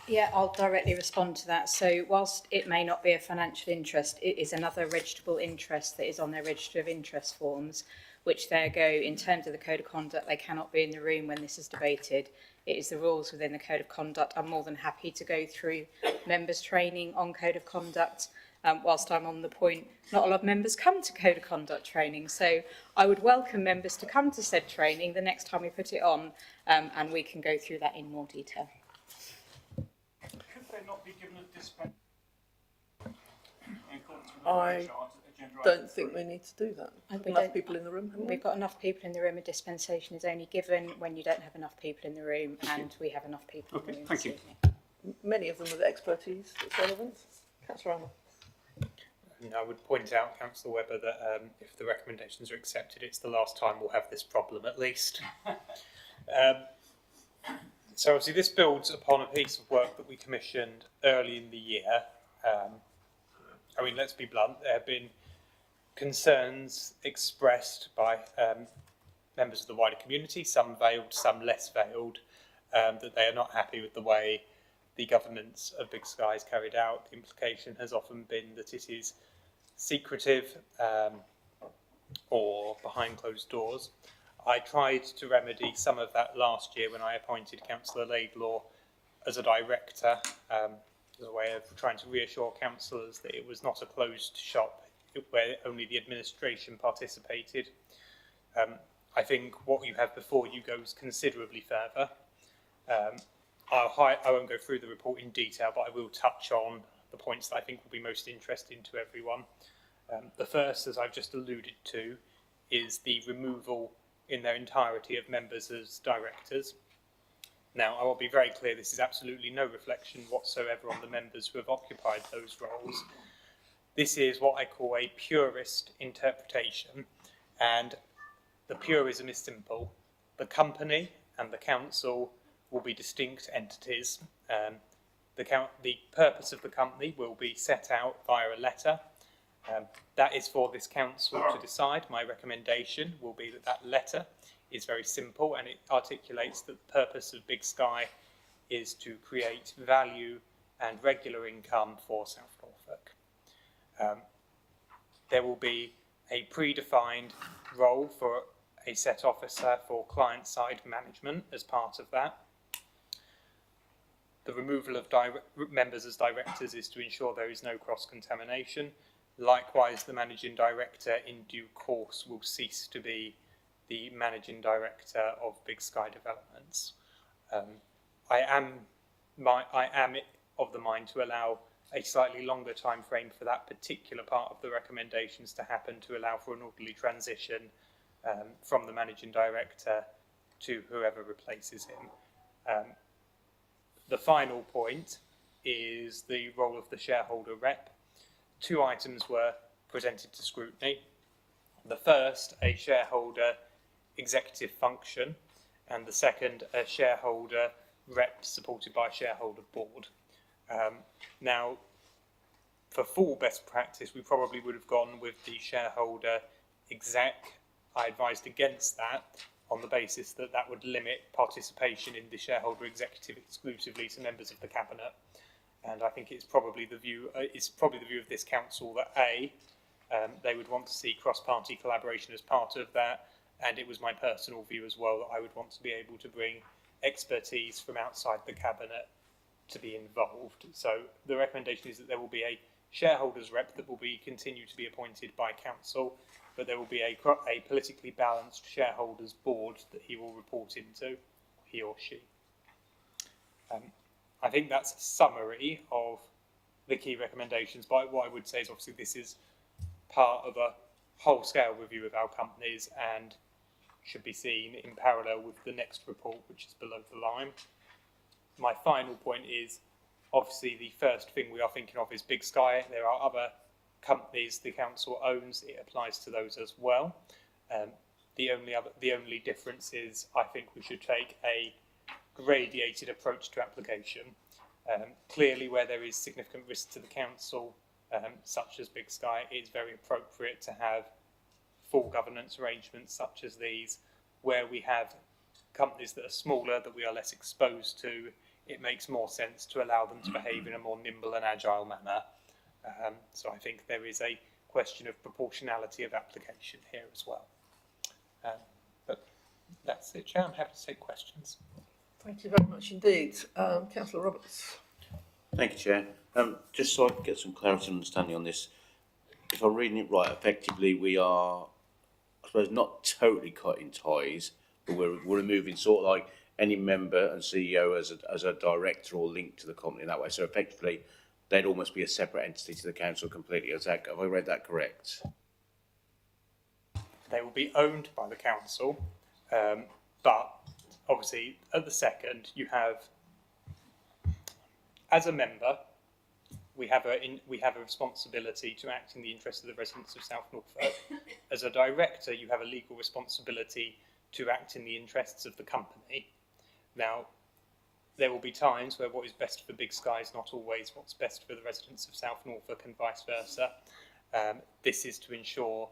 Yeah, I'll directly respond to that. So whilst it may not be a financial interest, it is another registrable interest that is on their register of interest forms, which there go in terms of the code of conduct. They cannot be in the room when this is debated. It is the rules within the code of conduct. I'm more than happy to go through members' training on code of conduct. Whilst I'm on the point, not a lot of members come to code of conduct training, so I would welcome members to come to said training the next time we put it on, and we can go through that in more detail. Could they not be given a dispensation? I don't think we need to do that. Enough people in the room, haven't we? We've got enough people in the room. A dispensation is only given when you don't have enough people in the room, and we have enough people in the room. Thank you. Many of them with expertise that's relevant. Councillor Armour. I would point out, Councillor Webber, that if the recommendations are accepted, it's the last time we'll have this problem, at least. So obviously this builds upon a piece of work that we commissioned early in the year. I mean, let's be blunt, there have been concerns expressed by members of the wider community, some veiled, some less veiled, that they are not happy with the way the governance of Big Sky is carried out. The implication has often been that it is secretive or behind closed doors. I tried to remedy some of that last year when I appointed Councillor Laidlaw as a director, as a way of trying to reassure councillors that it was not a closed shop where only the administration participated. I think what you have before you goes considerably further. I won't go through the report in detail, but I will touch on the points that I think will be most interesting to everyone. The first, as I've just alluded to, is the removal in their entirety of members as directors. Now, I will be very clear, this is absolutely no reflection whatsoever on the members who have occupied those roles. This is what I call a purist interpretation, and the purism is simple. The company and the council will be distinct entities. The purpose of the company will be set out via a letter, That is for this council to decide. My recommendation will be that that letter is very simple and it articulates that the purpose of Big Sky is to create value and regular income for South Norfolk. There will be a predefined role for a set officer for client-side management as part of that. The removal of members as directors is to ensure there is no cross-contamination. Likewise, the managing director in due course will cease to be the managing director of Big Sky Developments. I am of the mind to allow a slightly longer time frame for that particular part of the recommendations to happen, to allow for an orderly transition from the managing director to whoever replaces him. The final point is the role of the shareholder rep. 2 items were presented to scrutiny. The first, a shareholder executive function, and the second, a shareholder rep supported by a shareholder board. Now, for full best practice, we probably would have gone with the shareholder exec. I advised against that on the basis that that would limit participation in the shareholder executive exclusively to members of the cabinet. And I think it's probably the view of this council that they would want to see cross-party collaboration as part of that, and it was my personal view as well that I would want to be able to bring expertise from outside the cabinet to be involved. So the recommendation is that there will be a shareholders rep that will continue to be appointed by council, but there will be a politically balanced shareholders board that he will report into, he or she. I think that's a summary of the key recommendations, but what I would say is obviously this is part of a whole-scale review of our companies and should be seen in parallel with the next report, which is below the line. My final point is, obviously the first thing we are thinking of is Big Sky. There are other companies the council owns, it applies to those as well. The only difference is I think we should take a gradated approach to application. Clearly, where there is significant risk to the council, such as Big Sky, it's very appropriate to have full governance arrangements such as these. Where we have companies that are smaller, that we are less exposed to, it makes more sense to allow them to behave in a more nimble and agile manner. So I think there is a question of proportionality of application here as well. But that's it, Chair. I'm happy to take questions. Thank you very much indeed. Councillor Roberts. Thank you, Chair. Just so I can get some clarity and understanding on this, if I'm reading it right, effectively we are, I suppose, not totally cutting ties, but we're removing sort of like any member and CEO as a director or linked to the company in that way. So effectively, they'd almost be a separate entity to the council completely. Have I read that correct? They will be owned by the council, but obviously at the second you have, as a member, we have a responsibility to act in the interest of the residents of South Norfolk. As a director, you have a legal responsibility to act in the interests of the company. Now, there will be times where what is best for Big Sky is not always what's best for the residents of South Norfolk and vice versa. This is to ensure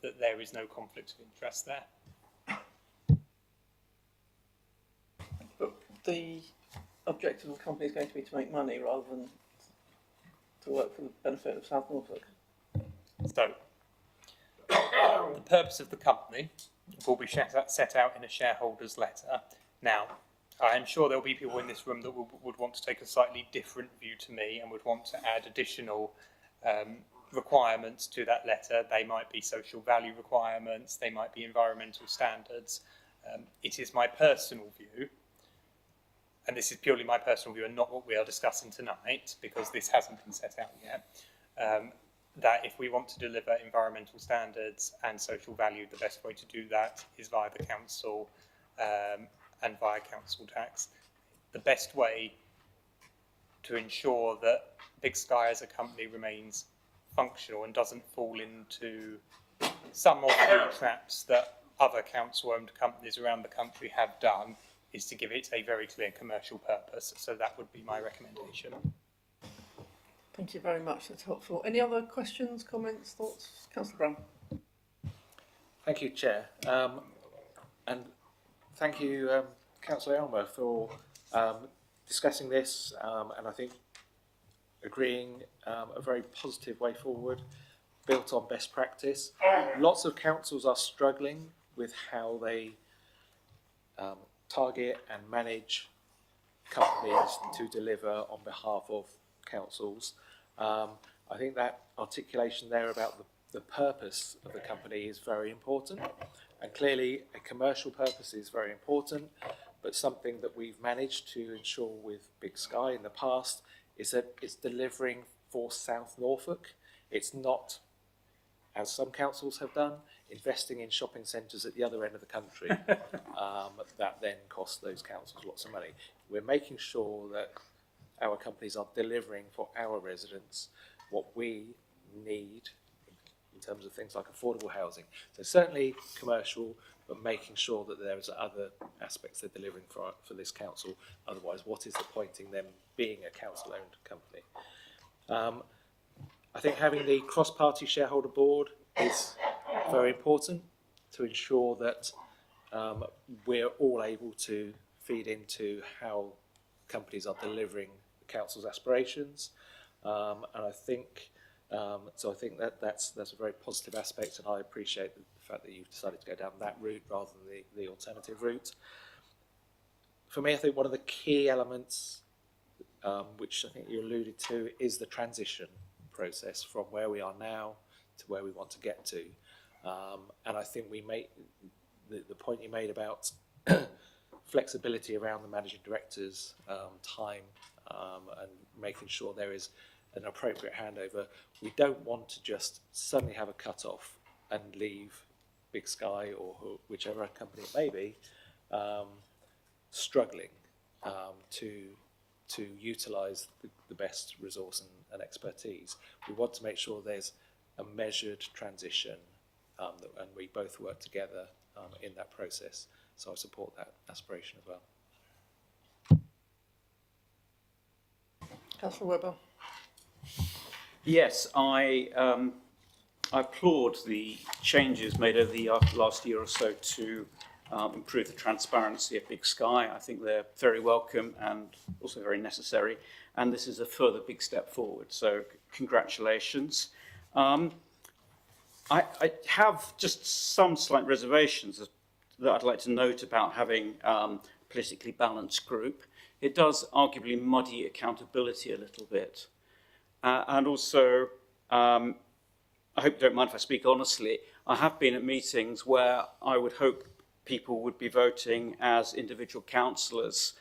that there is no conflict of interest there. But the objective of the company is going to be to make money rather than to work for the benefit of South Norfolk. So, the purpose of the company will be set out in a shareholder's letter. Now, I am sure there will be people in this room that would want to take a slightly different view to me and would want to add additional requirements to that letter. They might be social value requirements, they might be environmental standards. It is my personal view, and this is purely my personal view and not what we are discussing tonight, because this hasn't been set out yet, that if we want to deliver environmental standards and social value, the best way to do that is via the council and via council tax. The best way to ensure that Big Sky as a company remains functional and doesn't fall into some of the traps that other council-owned companies around the country have done is to give it a very clear commercial purpose. So that would be my recommendation. Thank you very much, that's helpful. Any other questions, comments, thoughts? Councillor Brown. Thank you, Chair. And thank you, Councillor Elmer, for discussing this and I think agreeing a very positive way forward, built on best practice. Lots of councils are struggling with how they target and manage companies to deliver on behalf of councils. I think that articulation there about the purpose of the company is very important, and clearly a commercial purpose is very important, but something that we've managed to ensure with Big Sky in the past is that it's delivering for South Norfolk. It's not, as some councils have done, investing in shopping centres at the other end of the country that then cost those councils lots of money. We're making sure that our companies are delivering for our residents what we need in terms of things like affordable housing. So certainly commercial, but making sure that there's other aspects they're delivering for this council. Otherwise, what is the point in them being a council-owned company? I think having the cross-party shareholder board is very important to ensure that we're all able to feed into how companies are delivering the council's aspirations, and I think so. I think that's a very positive aspect, and I appreciate the fact that you've decided to go down that route rather than the alternative route. For me, I think one of the key elements, which I think you alluded to, is the transition process from where we are now to where we want to get to, and I think we made the point you made about flexibility around the managing director's time and making sure there is an appropriate handover. We don't want to just suddenly have a cut-off and leave Big Sky or whichever company it may be struggling to utilise the best resource and expertise. We want to make sure there's a measured transition and we both work together in that process. So I support that aspiration as well. Councillor Webber. Yes, I applaud the changes made over the last year or so to improve the transparency of Big Sky. I think they're very welcome and also very necessary. And this is a further big step forward. So congratulations. I have just some slight reservations that I'd like to note about having a politically balanced group. It does arguably muddy accountability a little bit. And also, I hope you don't mind if I speak honestly, I have been at meetings where I would hope people would be voting as individual councillors,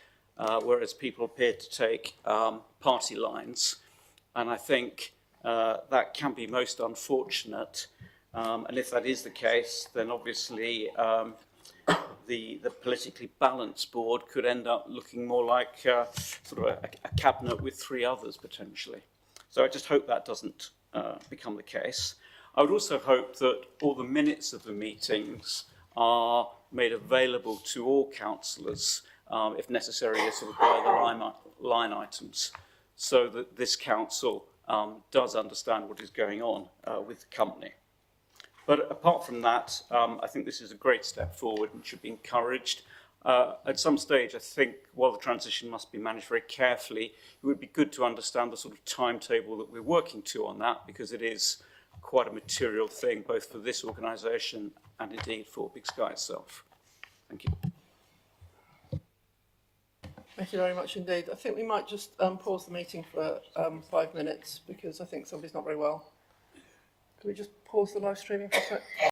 whereas people appear to take party lines. And I think that can be most unfortunate. And if that is the case, then obviously the politically balanced board could end up looking more like sort of a cabinet with three others potentially. So I just hope that doesn't become the case. I would also hope that all the minutes of the meetings are made available to all councillors, if necessary, as sort of by the line items, so that this council does understand what is going on with the company. But apart from that, I think this is a great step forward and should be encouraged. At some stage, I think, while the transition must be managed very carefully, it would be good to understand the sort of timetable that we're working to on that, because it is quite a material thing, both for this organisation and indeed for Big Sky itself. Thank you. Thank you very much indeed. I think we might just pause the meeting for 5 minutes because I think somebody's not very well. Can we just pause the live streaming for a sec?